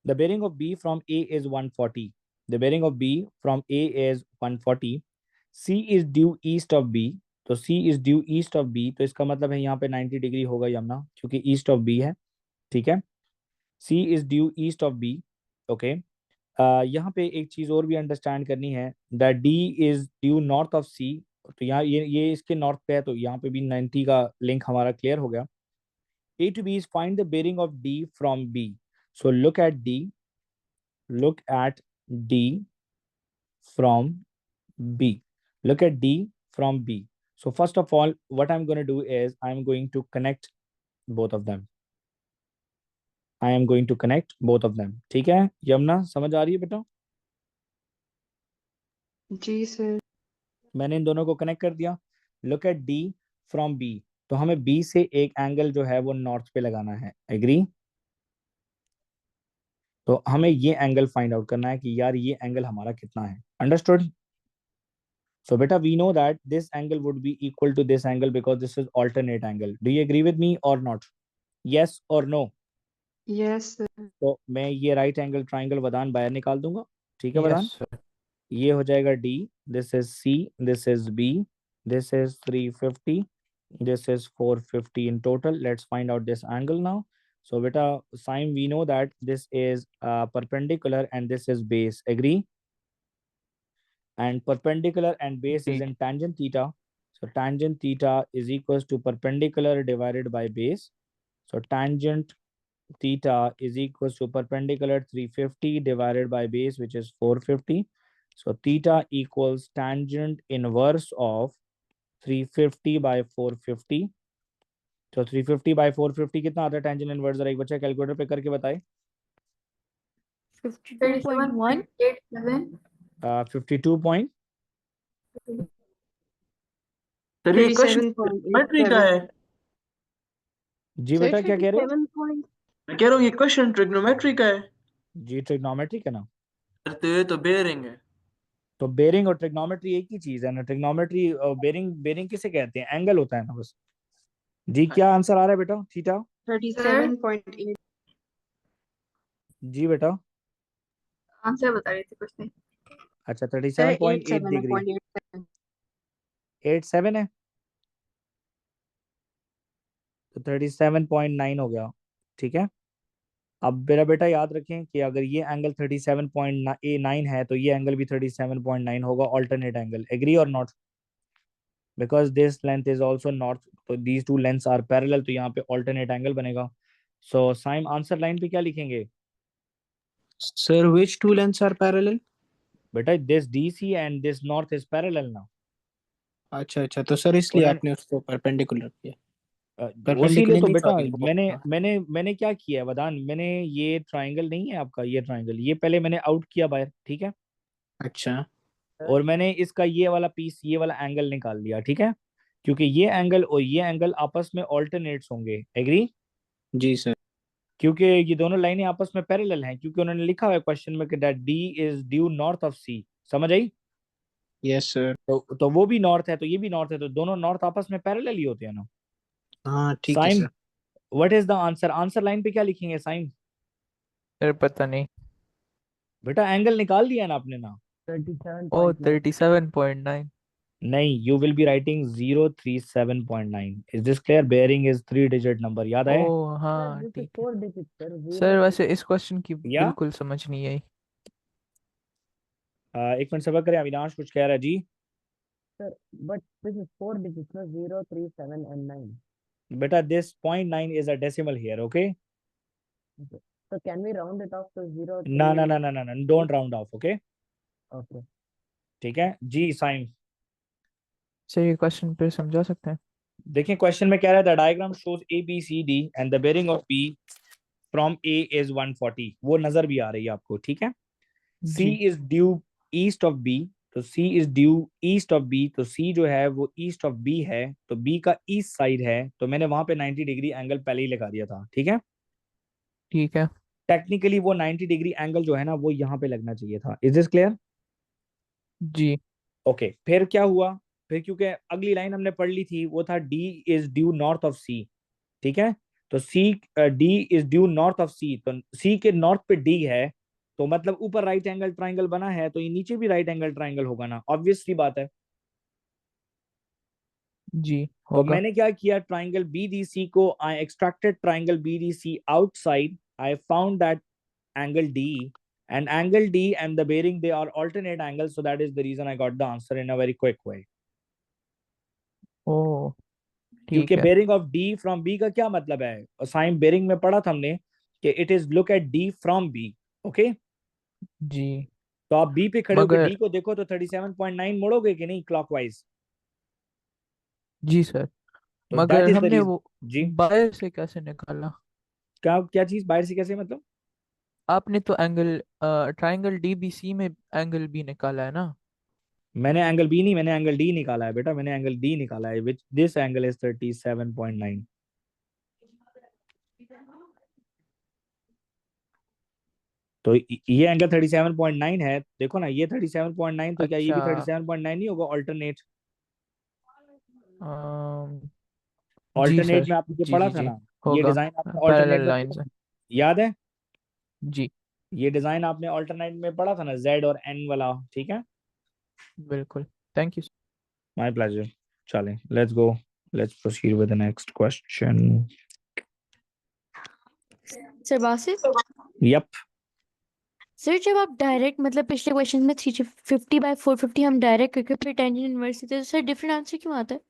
The bearing of B from A is 140. The bearing of B from A is 140. C is due east of B. तो C is due east of B, तो इसका मतलब है यहाँ पे 90 डिग्री होगा यमुना, क्योंकि ईस्ट ऑफ बी है, ठीक है। C is due east of B. Okay, यहाँ पे एक चीज और भी अंडरस्टैंड करनी है, that D is due north of C. तो यहाँ ये इसके नॉर्थ पे है, तो यहाँ पे भी 90 का लिंक हमारा क्लियर हो गया। A to B is find the bearing of D from B. So look at D from B. Look at D from B. So first of all, what I'm going to do is I'm going to connect both of them. I am going to connect both of them. ठीक है यमुना, समझ आ रही है बेटा? जी सर। मैंने इन दोनों को कनेक्ट कर दिया। Look at D from B. तो हमें बी से एक एंगल जो है वो नॉर्थ पे लगाना है। एग्री? तो हमें ये एंगल फाइंड आउट करना है कि यार ये एंगल हमारा कितना है। Understood? So beta, we know that this angle would be equal to this angle because this is alternate angle. Do you agree with me or not? Yes or no? Yes sir. तो मैं ये right angle triangle वदान बाहर निकाल दूंगा। ठीक है वदान? Yes sir. ये हो जाएगा D, this is C, this is B, this is 350, this is 450 in total. Let's find out this angle now. So beta, sine, we know that this is perpendicular and this is base. Agree? And perpendicular and base is ji in tangent theta. So tangent theta is equals to perpendicular divided by base. So tangent theta is equals to perpendicular 350 divided by base, which is 450. So theta equals tangent inverse of 350 by 450. तो 350 by 450 कितना आता है tangent inverse? जरा एक बच्चा calculator पे करके बताए। 52.1. 52 पॉइंट। सर ये क्वेश्चन 37.87 का है। जी बेटा क्या कह रहे हो? मैं कह रहा हूँ ये क्वेश्चन ट्रिग्नोमेट्री का है। जी ट्रिग्नोमेट्रिक है ना। सर तो ये तो बेयरिंग है। तो बेरिंग और ट्रिग्नोमेट्री एक ही चीज है ना। ट्रिग्नोमेट्री और बेरिंग, बेरिंग किसे कहते हैं? एंगल होता है ना बस। जी क्या आंसर आ रहा है बेटा? थीटा। 37.8। जी बेटा। आंसर बता रही थी कुछ नहीं। अच्छा सर 37.8 डिग्री। 87.87। 87 है तो 37.9 हो गया। ठीक है। अब मेरा बेटा याद रखें कि अगर ये एंगल 37.9 है तो ये एंगल भी 37.9 होगा, alternate angle. Agree or not? Because this length is also north, तो these two lengths are parallel, तो यहाँ पे ऑल्टरनेट एंगल बनेगा। सो साइम आंसर लाइन पे क्या लिखेंगे Sir, which two lengths are parallel? बेटा? This DC and this north is parallel ना। अच्छा अच्छा, तो सर इसलिए उन्होंने आपने उसको परपेंडिकुलर किया। उसीलिए परपेंडिकुलर तो नहीं, बेटा सॉरी। मैंने क्या किया है वदान, मैंने ये ट्राइंगल नहीं है आपका, ये ट्राइंगल ये पहले मैंने आउट किया बाहर। ठीक है। अच्छा और मैंने इसका ये वाला पीस, ये वाला एंगल निकाल लिया। ठीक है। क्योंकि ये एंगल और ये एंगल आपस में ऑल्टरनेट्स होंगे। एग्री? जी सर। क्योंकि ये दोनों लाइनें आपस में पैरेलल हैं, क्योंकि उन्होंने लिखा हुआ है क्वेश्चन में कि that D is due north of C। समझ आई? Yes sir. तो वो भी नॉर्थ है तो ये भी नॉर्थ है, तो दोनों नॉर्थ आपस में पैरेलल ही होते हैं ना। हाँ ठीक है sine, sir. What is the answer? Answer line पे क्या लिखेंगे साइन? सर पता नहीं। बेटा एंगल निकाल दिया ना आपने ना। ओ 37.9. 37.9। नहीं, you will be writing 037.9. Is this clear? Bearing is 3 digit number. याद ओ है? Sir, हाँ this is ठीक है। 4 digits, sir. सर 0 वैसे इस क्वेश्चन की या बिल्कुल समझ नहीं आई। एक मिनट सबर करें, अविनाश कुछ कह रहा है जी। sir, but this is 4 digits, no? 0, 3, 7, and 9. बेटा this 0.9 is a decimal here, okay? Okay. So can we round it off to 0, ना 3, ना ना ना ना ना, don't round off, okay? okay. ठीक है जी साइन। सर ये क्वेश्चन फिर समझा सकते हैं? देखिए क्वेश्चन में कह रहा था diagram shows ABCD and the bearing of B from A is 140। वो नजर भी आ रही है आपको। ठीक है। C ji is due east of B, तो C is due east of B, तो C जो है वो ईस्ट ऑफ B है, तो B का ईस्ट साइड है, तो मैंने वहां पे 90 डिग्री एंगल पहले ही लगा दिया था। ठीक है। ठीक है। टेक्निकली वो 90 डिग्री एंगल जो है ना वो यहाँ पे लगना चाहिए था। Is this clear? जी ओके फिर क्या हुआ? फिर क्योंकि अगली लाइन हमने पढ़ ली थी, वो था D is due north of C। ठीक है। तो C, D is due north of C, तो C के नॉर्थ पे D है, तो मतलब ऊपर राइट एंगल ट्राइंगल बना है, तो ये नीचे भी राइट एंगल ट्राइंगल होगा ना। ऑब्वियस सी बात है। जी तो होगा। मैंने क्या किया, ट्राइंगल BDC को I extracted triangle BDC outside, I found that angle D, and angle D and the bearing, they are alternate angles, so that is the reason I got the answer in a very quick way. ओ क्योंकि ठीक है। bearing of D from B का क्या मतलब है? Sign bearing में पढ़ा था हमने कि it is look at D from B, okay? जी तो आप B पे खड़े होकर मगर D को देखो तो 37.9 मोड़ोगे कि नहीं क्लॉकवाइज? जी सर, तो दैट मगर इज द हमने रीजन। वो जी बाय से कैसे निकाला? क्या चीज बाहर से कैसे मतलब? आपने तो एंगल ट्रायंगल DBC में एंगल बी निकाला है ना? मैंने एंगल बी नहीं, मैंने एंगल डी निकाला है बेटा, मैंने एंगल डी निकाला है, विच दिस एंगल इज 37.9। तो ये एंगल 37.9 है, देखो ना, ये 37.9, तो क्या ये भी अच्छा 37.9 नहीं होगा? ऑल्टरनेट, अम, जी ऑल्टरनेट सर, में आपने जी पढ़ा जी था जी, ना, ये होगा। डिजाइन आपने ऑल्टरनेट पैरेलल में लाइंस पढ़ा है। था, याद है? जी ये डिजाइन आपने ऑल्टरनेट में पढ़ा था ना, जेड और एन वाला, ठीक है। बिल्कुल। Thank you. My pleasure. चलें, let's go, let's proceed with the next question. Sir Basit, yup. Sir जब आप डायरेक्ट मतलब पिछले क्वेश्चन में 350/450 हम डायरेक्ट करके फिर टेंजेंट इनवर्स लेते तो सर डिफरेंट आंसर क्यों आता है?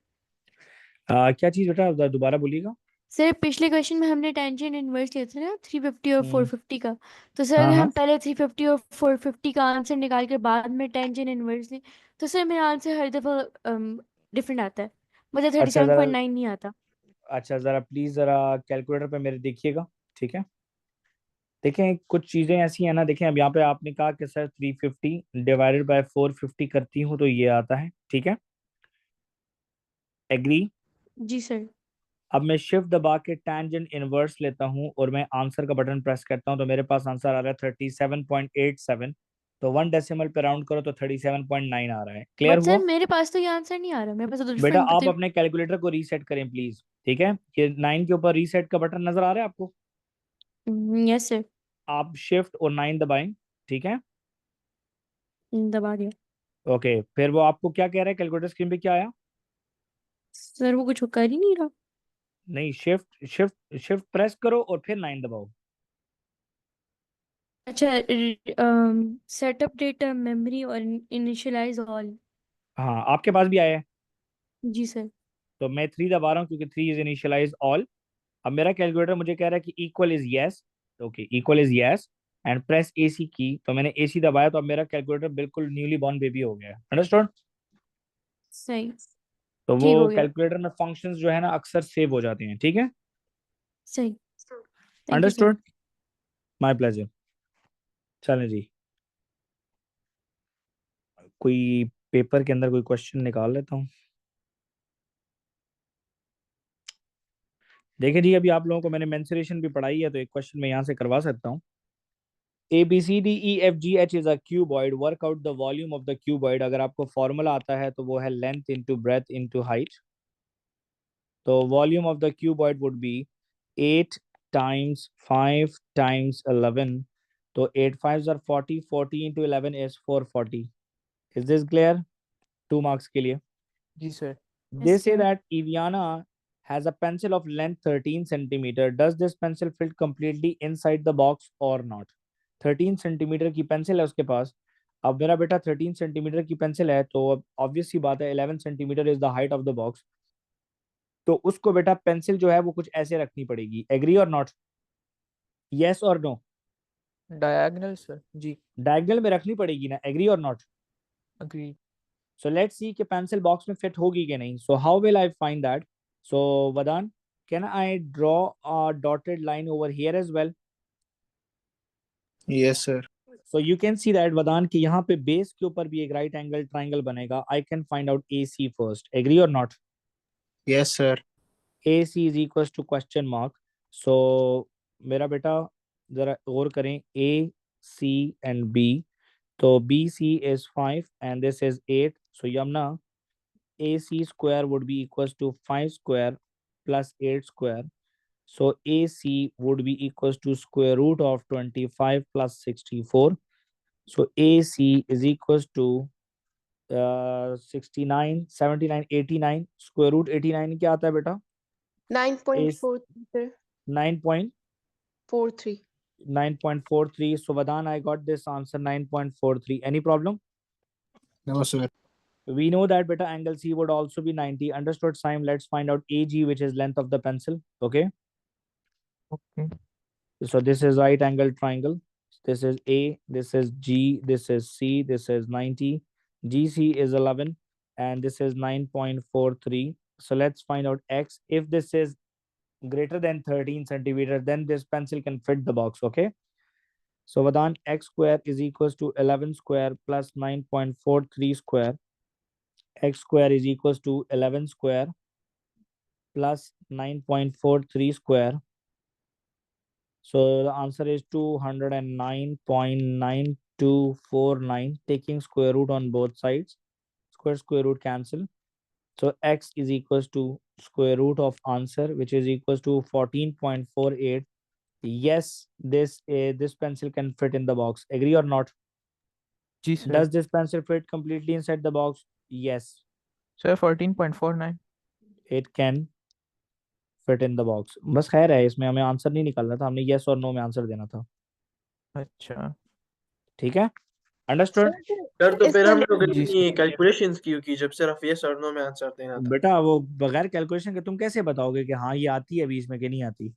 क्या चीज बेटा, दोबारा बोलिएगा। सर पिछले क्वेश्चन में हमने टेंजेंट इनवर्स लिया था ना 350 और 450 का, तो सर हाँ अगर हाँ। हम पहले 350 और 450 का आंसर निकाल के बाद में टेंजेंट इनवर्स लें तो सर मेरा आंसर हर दफा डिफरेंट आता है, मतलब अच्छा जरा, 37.9 नहीं आता। अच्छा जरा प्लीज जरा कैलकुलेटर पे मेरे देखिएगा, ठीक है। देखें कुछ चीजें ऐसी हैं ना, देखें अब यहाँ पे आपने कहा कि सर 350 डिवाइडेड बाय 450 करती हूँ तो ये आता है, ठीक है, एग्री। जी सर। अब मैं शिफ्ट दबा के टैंजेंट इनवर्स लेता हूँ और मैं आंसर का बटन प्रेस करता हूँ, तो मेरे पास आंसर आ रहा है 37.87। तो 1 डेसिमल पे राउंड करो तो 37.9 आ रहा है। क्लियर बट सर हुआ? मेरे पास तो ये आंसर नहीं आ रहा, मेरे पास तो बेटा डिफरेंट आप अपने कैलकुलेटर को रीसेट करें प्लीज, ठीक है। ये 9 के ऊपर रीसेट का बटन नजर आ रहा है आपको? यस सर, आप शिफ्ट और 9 दबाएं, ठीक है। दबा दिया। ओके, फिर वो आपको क्या कह रहा है, कैलकुलेटर स्क्रीन पे क्या आया? सर वो कुछ कर ही नहीं रहा। नहीं, शिफ्ट शिफ्ट शिफ्ट प्रेस करो और फिर 9 दबाओ। अच्छा, सेटअप डेटा मेमोरी और इनिशियलाइज ऑल। हाँ, आपके पास भी आया है। जी सर। तो मैं 3 दबा रहा हूँ क्योंकि 3 इज इनिशियलाइज ऑल। अब मेरा कैलकुलेटर मुझे कह रहा है कि equal is yes. Okay, equal is yes and press AC की, तो मैंने एसी दबाया, तो अब मेरा कैलकुलेटर बिल्कुल न्यूली बॉर्न बेबी हो गया है। अंडरस्टूड? सही। तो वो ठीक हो गया। कैलकुलेटर में फंक्शंस जो है ना अक्सर सेव हो जाते हैं, ठीक है। सही। Thank you sir. Understood? My pleasure. चलें जी, कोई पेपर के अंदर कोई क्वेश्चन निकाल लेता हूँ। देखिए जी, अभी आप लोगों को मैंने मेंसुरेशन भी पढ़ाई है, तो एक क्वेश्चन मैं यहाँ से करवा सकता हूँ। A B C D E F G H is a cuboid, work out the volume of the cuboid. अगर आपको फॉर्मूला आता है तो वो है length into breadth into height. तो volume of the cuboid would be 8 times 5 times 11। तो 8 5 are 40, 40 into 11 is 440। Is this clear? 2 marks के लिए। जी sir. They yes say sir. that Eviana has a pencil of length 13 centimeter. Does this pencil fit completely inside the box or not? 13 centimetre की pencil है उसके पास। अब मेरा बेटा 13 centimetre की पेंसिल है, तो अब ऑब्वियस सी बात है 11 centimetre is the height of the box. तो उसको बेटा पेंसिल जो है वो कुछ ऐसे रखनी पड़ेगी। Agree or not? Yes or no? Diagonal sir जी। डायगोनल में रखनी पड़ेगी ना, agree or not? Agree. So let's see कि पेंसिल बॉक्स में फिट होगी कि नहीं। So how will I find that? So वदान, can I draw a dotted line over here as well? Yes sir. So you can see that Vadan कि यहाँ पे base के ऊपर भी एक राइट एंगल ट्राइंगल बनेगा। I can find out AC first. Agree or not? Yes sir. AC is equals to question mark. So मेरा बेटा जरा और करें, A, C and B. तो BC is 5 and this is 8. So Yamna, AC square would be equals to 5 square plus 8 square. So AC would be equals to square root of 25 plus 64. So AC is equals to 69, 79, 89. Square root 89 क्या आता है बेटा? 9.43 sir. 9.9.43. 43. So Vadan, I got this answer 9.43. Any problem? No sir. We know that beta angle C would also be 90. Understood, Simon? Let's find out AG, which is length of the pencil. Okay. Okay. So this is right angle triangle. This is A, this is G, this is C, this is 90. GC is 11 and this is 9.43. So let's find out X. If this is greater than 13 centimeter, then this pencil can fit the box. Okay. So Vedant, x square is equals to 11 square plus 9.43 square. X square is equals to 11 square plus 9.43 square. So the answer is 209.9249, taking square root on both sides. Square root cancel. So x is equals to square root of answer, which is equals to 14.48. Yes, this pencil can fit in the box. Agree or not? जी सर. Does this pencil fit completely inside the box? Yes, sir 14.49. it can fit in the box. बस खैर है, इसमें हमें answer नहीं निकालना था, हमने yes और no में आंसर देना था. अच्छा. ठीक है, अंडरस्टूड? सर तो फिर हम लोग जी इतनी कैलकुलेशंस क्यों की जब सिर्फ यस और नो में आंसर देना था? बेटा वो बगैर कैलकुलेशन के तुम कैसे बताओगे कि हाँ ये आती है बीच में कि नहीं आती?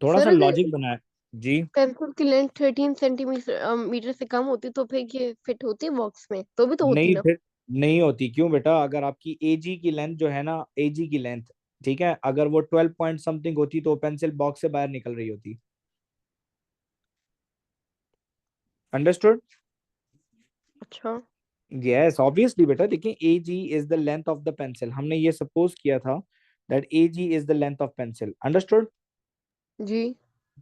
थोड़ा सर सा अगर लॉजिक बनाया जी. पेंसिल की लेंथ 13 सेंटीमीटर मीटर से कम होती तो फिर ये फिट होती है बॉक्स में? तो भी तो होती नहीं ना। फिर नहीं होती. क्यों बेटा? अगर आपकी एजी की लेंथ जो है ना, एजी की लेंथ, ठीक है, अगर वो 12 पॉइंट समथिंग होती तो पेंसिल बॉक्स से बाहर निकल रही होती. अंडरस्टूड? अच्छा। यस ऑब्वियसली बेटा. देखिए AG is the length of the pencil. हमने ये सपोज किया था that AG is the length of pencil. Understood? जी।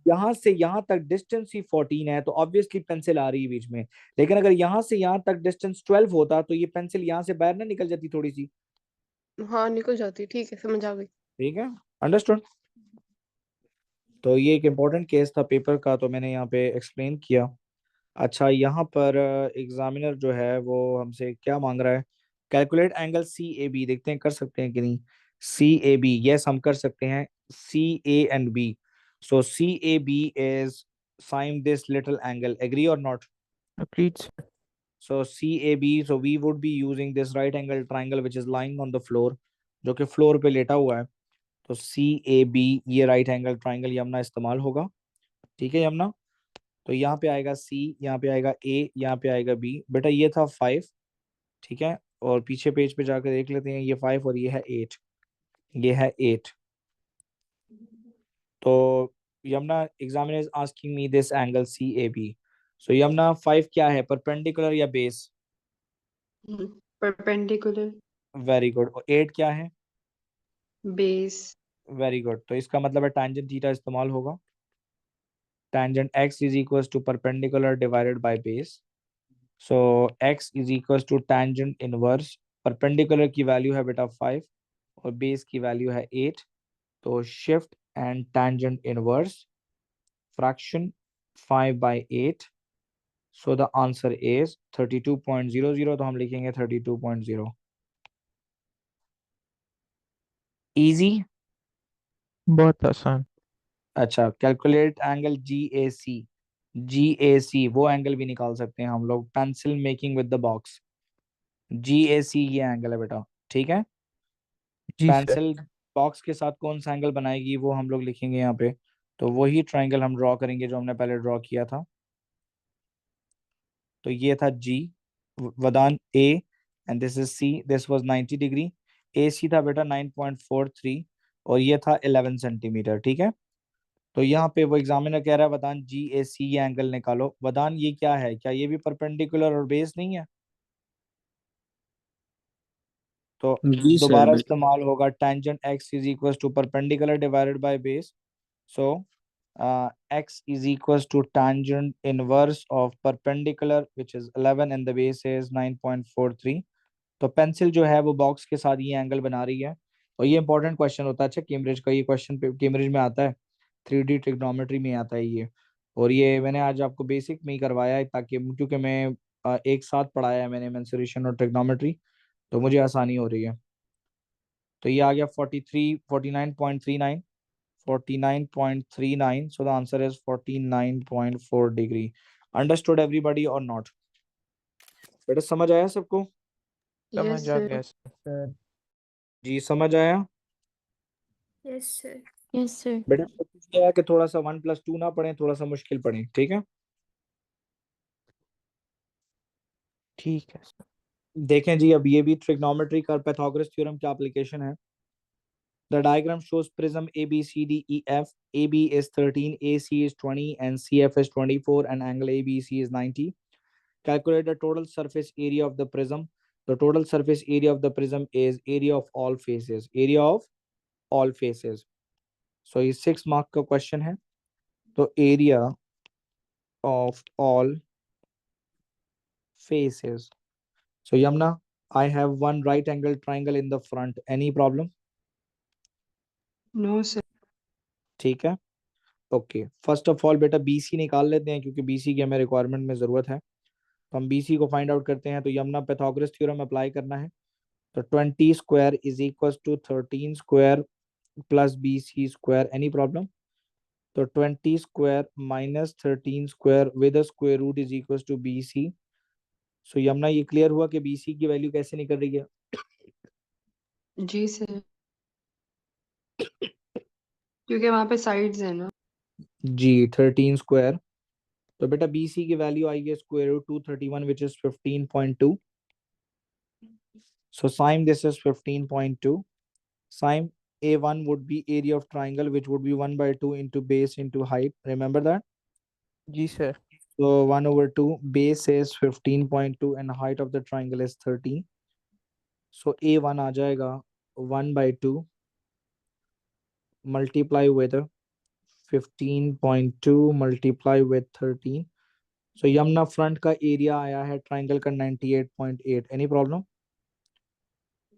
यहाँ से यहाँ तक डिस्टेंस ही 14 है तो ऑब्वियसली पेंसिल आ रही है बीच में. लेकिन अगर यहाँ से यहाँ तक डिस्टेंस 12 होता तो ये पेंसिल यहाँ से बाहर ना निकल जाती थोड़ी सी. हाँ निकल जाती, ठीक है समझ आ गई। ठीक है, अंडरस्टूड? तो ये एक इम्पोर्टेंट केस था पेपर का, तो मैंने यहाँ पे एक्सप्लेन किया. अच्छा, यहाँ पर एग्जामिनर जो है वो हमसे क्या मांग रहा है? Calculate angle C A B. देखते हैं कर सकते हैं कि नहीं. सी ए बी, यस हम कर सकते हैं. C A and B. So C A B is sign this little angle. Agree or not? Agreed. So CAB, so we would be using this right angle triangle which is lying on the floor, जो कि floor पे लेटा हुआ है. तो CAB ये right angle triangle Yamuna इस्तेमाल होगा. ठीक है यमुना? तो यहाँ पे आएगा C, यहाँ पे आएगा A, यहाँ पे आएगा B. बेटा ये था 5. ठीक है, और पीछे पेज पे जाकर देख लेते हैं. ये 5 और ये है 8. ये है 8. तो Yamuna examiner is asking me this angle CAB. सो यमुना 5 क्या है, परपेंडिकुलर या बेस? परपेंडिकुलर। Very good. और 8 क्या है? बेस। Very good. तो इसका मतलब है टैंजेंट थीटा इस्तेमाल होगा. Tangent x is equals to perpendicular divided by base. So x is equals to tangent inverse. Perpendicular की वैल्यू है बेटा 5 और बेस की वैल्यू है 8. तो shift and tangent inverse fraction 5/8. So the answer is 32.00. तो हम लिखेंगे 32.0. इजी. बहुत आसान. अच्छा, कैलकुलेट एंगल GAC. GAC वो एंगल भी निकाल सकते हैं हम लोग. Pencil making with the box. GAC ये एंगल है बेटा. ठीक है, जी सर. पेंसिल बॉक्स के साथ कौन सा एंगल बनाएगी वो हम लोग लिखेंगे यहाँ पे. तो वही ट्रायंगल हम ड्रॉ करेंगे जो हमने पहले ड्रॉ किया था. तो ये था G, वदान A, and this is C. This was 90 degree. AC था बेटा 9.43 और ये था 11 सेंटीमीटर. ठीक है, तो यहाँ पे वो एग्जामिनर कह रहा है वदान GAC ये एंगल निकालो. वदान ये क्या है, क्या ये भी परपेंडिकुलर और बेस नहीं है? तो जी सर दोबारा बिल्कुल। इस्तेमाल होगा tangent x is equal to perpendicular divided by base. So x is equal to tangent inverse of perpendicular which is 11 and the base is 9.43. तो पेंसिल जो है वो बॉक्स के साथ ये एंगल बना रही है. और ये इंपॉर्टेंट क्वेश्चन होता है. अच्छा, कैम्ब्रिज का ये क्वेश्चन कैम्ब्रिज में आता है, 3D ट्रिग्नोमेट्री में आता है ये. और ये मैंने आज आपको बेसिक में ही करवाया है ताकि, क्योंकि मैं एक साथ पढ़ाया है मैंने मेंसुरेशन और ट्रिग्नोमेट्री, तो मुझे आसानी हो रही है. तो ये आ गया 49.39. 49.39. So the answer is 49.4 degree. Understood everybody और नॉट? बेटा समझ आया सबको? यस समझ आ सर। गया सर. सर जी समझ आया? Yes sir. Yes sir. बेटा कोशिश किया है कि थोड़ा सा 1+2 ना पढ़ें, थोड़ा सा मुश्किल पढ़ें. ठीक है, ठीक है सर. देखें जी. अब ये भी ट्रिग्नोमेट्री का पाइथागोरस थ्योरम की एप्लीकेशन है. The diagram shows prism ABCDEF. AB is 13, AC is 20, and CF is 24, and angle ABC is 90. Calculate the total surface area of the prism. The total surface area of the prism is area of all faces. Area of all faces. So ये 6 mark का question है. तो area of all faces. So Yamna, I have one right angle triangle in the front. Any problem? No, sir. ठीक है. Okay, first of all बेटा BC निकाल लेते हैं क्योंकि BC की हमें रिक्वायरमेंट में जरूरत है. तो हम BC को फाइंड आउट करते हैं. तो यमुना पैथागोरस थ्योरम अप्लाई करना है. तो 20 square is equal to 13 square plus BC square. Any problem? तो 20 square minus 13 square with a square root is equal to BC. So Yamuna ये क्लियर हुआ कि BC की वैल्यू कैसे निकल रही है? जी सर, क्योंकि वहां पे साइड्स है ना. जी 13 स्क्वायर. तो बेटा BC की वैल्यू आई है square root 231 which is 15.2. So sine this is 15.2. Sine A1 would be area of triangle, which would be 1/2 into base into height. Remember that? जी sir. So 1/2 base is 15.2 and height of the triangle is 13. So A1 आ जाएगा 1/2 multiply with 15.2 multiply with 13. So Yamuna front का area आया है triangle का 98.8. Any problem?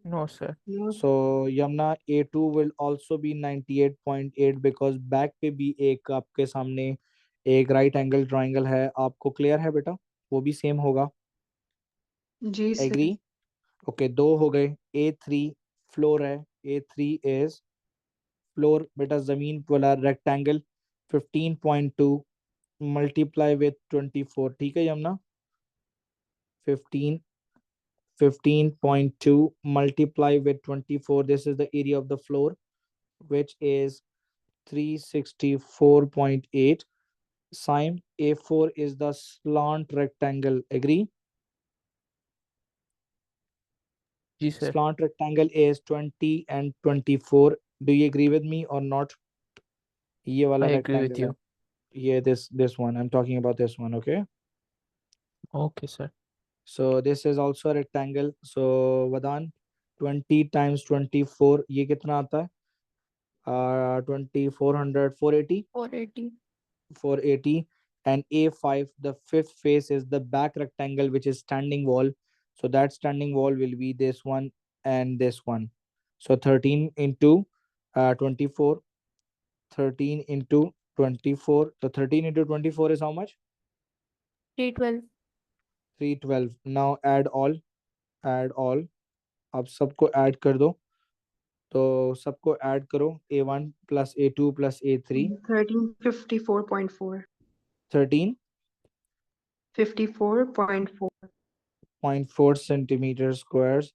No sir. No, So Yamna A2 will also be 98.8 because back पे भी एक आपके सामने एक राइट एंगल ट्राइंगल है. आपको क्लियर है बेटा? वो भी सेम होगा. जी सर. एग्री? ओके, 2 हो गए. A3 फ्लोर है. A3 इज फ्लोर बेटा जमीन वाला रेक्टेंगल. 15.2 multiply with 24. ठीक है Yamuna? 15.2 multiply with 24. This is the area of the floor, which is 364.8. Sine A4 is the slant rectangle. Agree? जी sir. Slant rectangle is 20 and 24. Do you agree with me or not? ये वाला I agree with rectangle है. you. ये this one. I'm talking about this one. Okay. Okay sir. So this is also a rectangle. So Vadan, 20 times 24. ये कितना आता है? 400, 480. 480. 480. And A5, the fifth face is the back rectangle, which is standing wall. So that standing wall will be this one and this one. So 13 into 24. 13 into 24. So 13 into 24 is how much? 312. 312. Now add all. Add all. अब सबको add कर दो. तो सबको add करो. A1 plus A2 plus A3. 1354.4. 13. 54.4. 0.4 centimeter squares.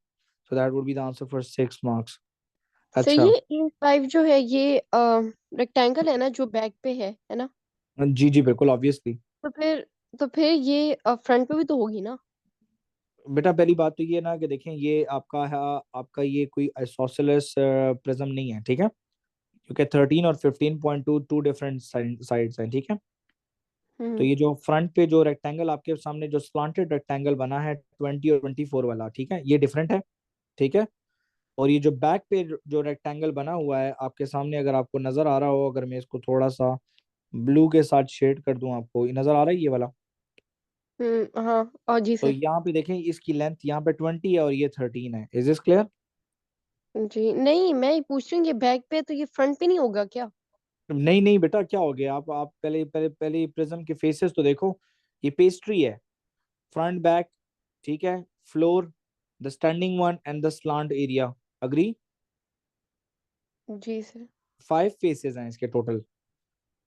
So that would be the answer for 6 marks. Sir अच्छा. ये A5 जो है ये रेक्टेंगल है ना जो बैक पे है ना? जी जी बिल्कुल ऑब्वियसली. तो फिर ये फ्रंट पे भी तो होगी ना? बेटा पहली बात तो ये ना कि देखें ये आपका है. आपका ये कोई आइसोसेलेस प्रिज्म नहीं है. ठीक है? क्योंकि 13 और 15.2 टू डिफरेंट साइड्स हैं. ठीक है? तो ये जो फ्रंट पे जो रेक्टेंगल आपके सामने जो स्लांटेड रेक्टेंगल बना है 20 और 24 वाला, ठीक है, ये डिफरेंट है. ठीक है? और ये जो बैक पे जो रेक्टेंगल बना हुआ है आपके सामने, अगर आपको नजर आ रहा हो, अगर मैं इसको थोड़ा सा ब्लू के साथ शेड कर दूं, आपको ये नजर आ रहा है ये वाला? हाँ और जी तो सर. यहाँ पे देखें इसकी लेंथ यहाँ पे 20 है और ये 13 है. Is this clear? जी नहीं, मैं ये पूछ रही हूँ ये बैक पे तो ये फ्रंट पे नहीं होगा क्या? नहीं नहीं बेटा, क्या हो गया? आप पहले पहले पहले प्रिज्म के फेसेस तो देखो. ये पेस्ट्री है, फ्रंट बैक. ठीक है? Floor, the standing one and the slant area. Agree? जी सर. 5 फेसेस हैं इसके total.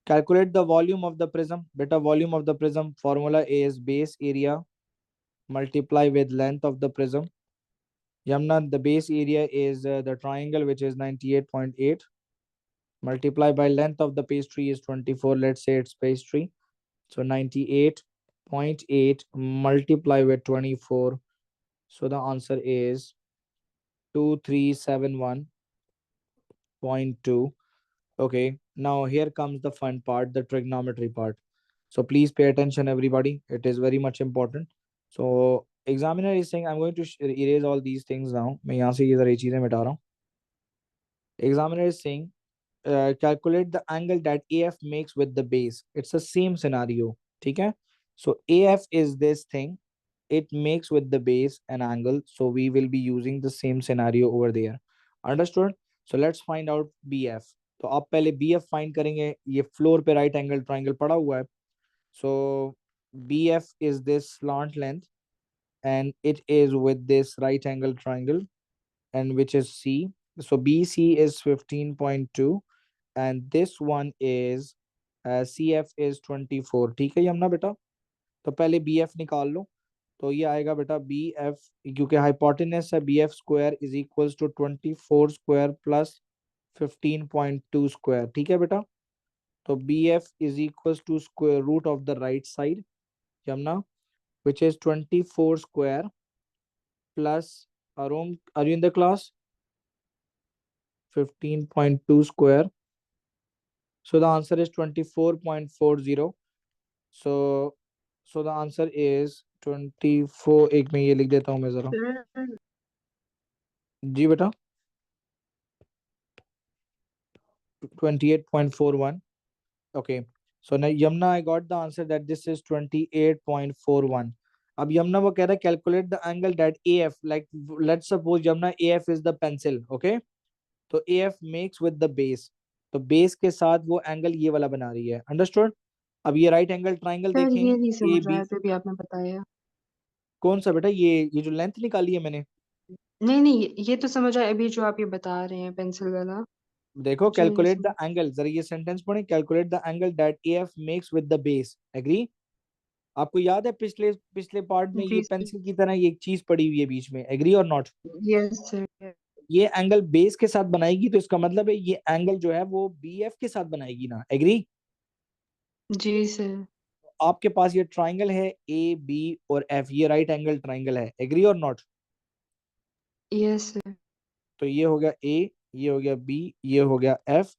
Calculate the volume of the prism. Beta, volume of the prism formula is base area multiply with length of the prism. Yamna, the base area is the triangle, which is 98.8. Multiply by length of the pastry is 24. Let's say it's pastry. So 98.8 multiply with 24. So the answer is 2371. 0.2. Okay, now here comes the fun part, the trigonometry part. So please pay attention, everybody. It is very much important. So examiner is saying, I'm going to erase all these things now. मैं यहाँ से ये सारी चीजें मिटा रहा हूँ. Examiner is saying, calculate the angle that AF makes with the base. It's the same scenario. ठीक है? So AF is this thing. It makes with the base an angle. So we will be using the same scenario over there. Understood? So let's find out BF. तो आप पहले BF find करेंगे. ये floor पे right angle triangle पड़ा हुआ है. So BF is this slant length and it is with this right angle triangle and which is C. So BC is 15.2 and this one is CF is 24. ठीक है यमुना बेटा? तो पहले BF निकाल लो. तो ये आएगा बेटा BF, क्योंकि हाइपोटेनस है, BF square is equals to 24 square plus 15.2 square. ठीक है बेटा? तो BF is equals to square root of the right side Yamuna, which is 24 square plus Arun, are you in the class? 15.2 square. So the answer is 24.40. So the answer is 24. एक में ये लिख देता हूँ मैं जरा. जी बेटा 28.41. Okay, so now Yamna, I got the answer that this is 28.41. अब यमुना वो कह रहा है calculate the angle that AF, like let's suppose Yamuna AF is the pencil. Okay, तो AF makes with the base. तो base के साथ वो एंगल ये वाला बना रही है. अंडरस्टूड? अब ये राइट एंगल ट्राइंगल सर ये देखें नहीं समझ AB. आया जो भी आपने बताया. कौन सा बेटा? ये जो लेंथ निकाली है मैंने. नहीं ये तो समझ आया, अभी जो आप ये बता रहे हैं पेंसिल वाला देखो मुझे नहीं कैलकुलेट द समझ. एंगल, जरा ये सेंटेंस पढ़ें. Calculate the angle that AF makes with the base. Agree? आपको याद है पिछले पार्ट में ये जी सर. पेंसिल की तरह ये एक चीज पड़ी हुई है बीच में. Agree or not? Yes sir. ये एंगल बेस के साथ बनाएगी तो इसका मतलब है ये एंगल जो है वो BF के साथ बनाएगी ना. एग्री? जी सर. आपके पास ये ट्राइंगल है AB और F, ये राइट एंगल ट्राइंगल है. Agree or not? Yes sir. तो ये हो गया A, ये हो गया B, ये हो गया F.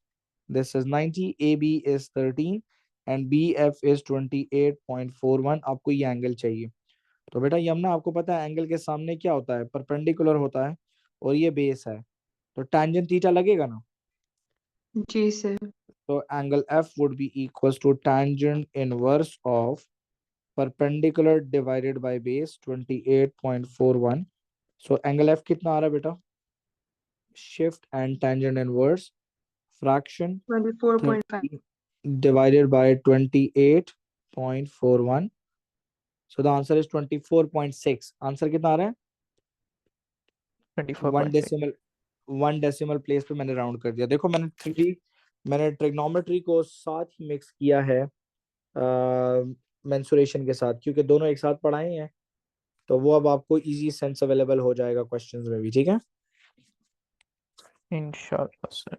This is 90, AB is 13 and BF is 28.41. आपको ये एंगल चाहिए. तो बेटा यमुना आपको पता है एंगल के सामने क्या होता है? परपेंडिकुलर होता है और ये बेस है. तो टेंजेंट थीटा लगेगा ना. जी सर. तो angle F would be equals to tangent inverse of perpendicular divided by base 28.41. So angle F कितना आ रहा है बेटा? Shift and tangent inverse fraction 24.5. 30 divided by 28.41. So the answer is 24.6. Answer कितना आ रहा है? 24.6. वन डेसिमल प्लेस पे मैंने round कर दिया. देखो मैंने ट्रिग्नोमेट्री को साथ ही मिक्स किया है मेंसुरेशन के साथ, क्योंकि दोनों एक साथ पढ़ाए हैं. तो वो अब आपको इजी सेंस अवेलेबल हो जाएगा क्वेश्चंस में भी. ठीक है? इंशाल्लाह sir.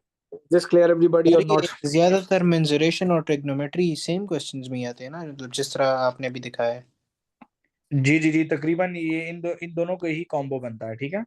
Just clear everybody or not? ज्यादातर मेंसुरेशन और ट्रिग्नोमेट्री सेम क्वेश्चंस में आते हैं ना, मतलब जिस तरह आपने अभी दिखाया है. जी तकरीबन ये इन दोनों का ही कॉम्बो बनता है. ठीक है?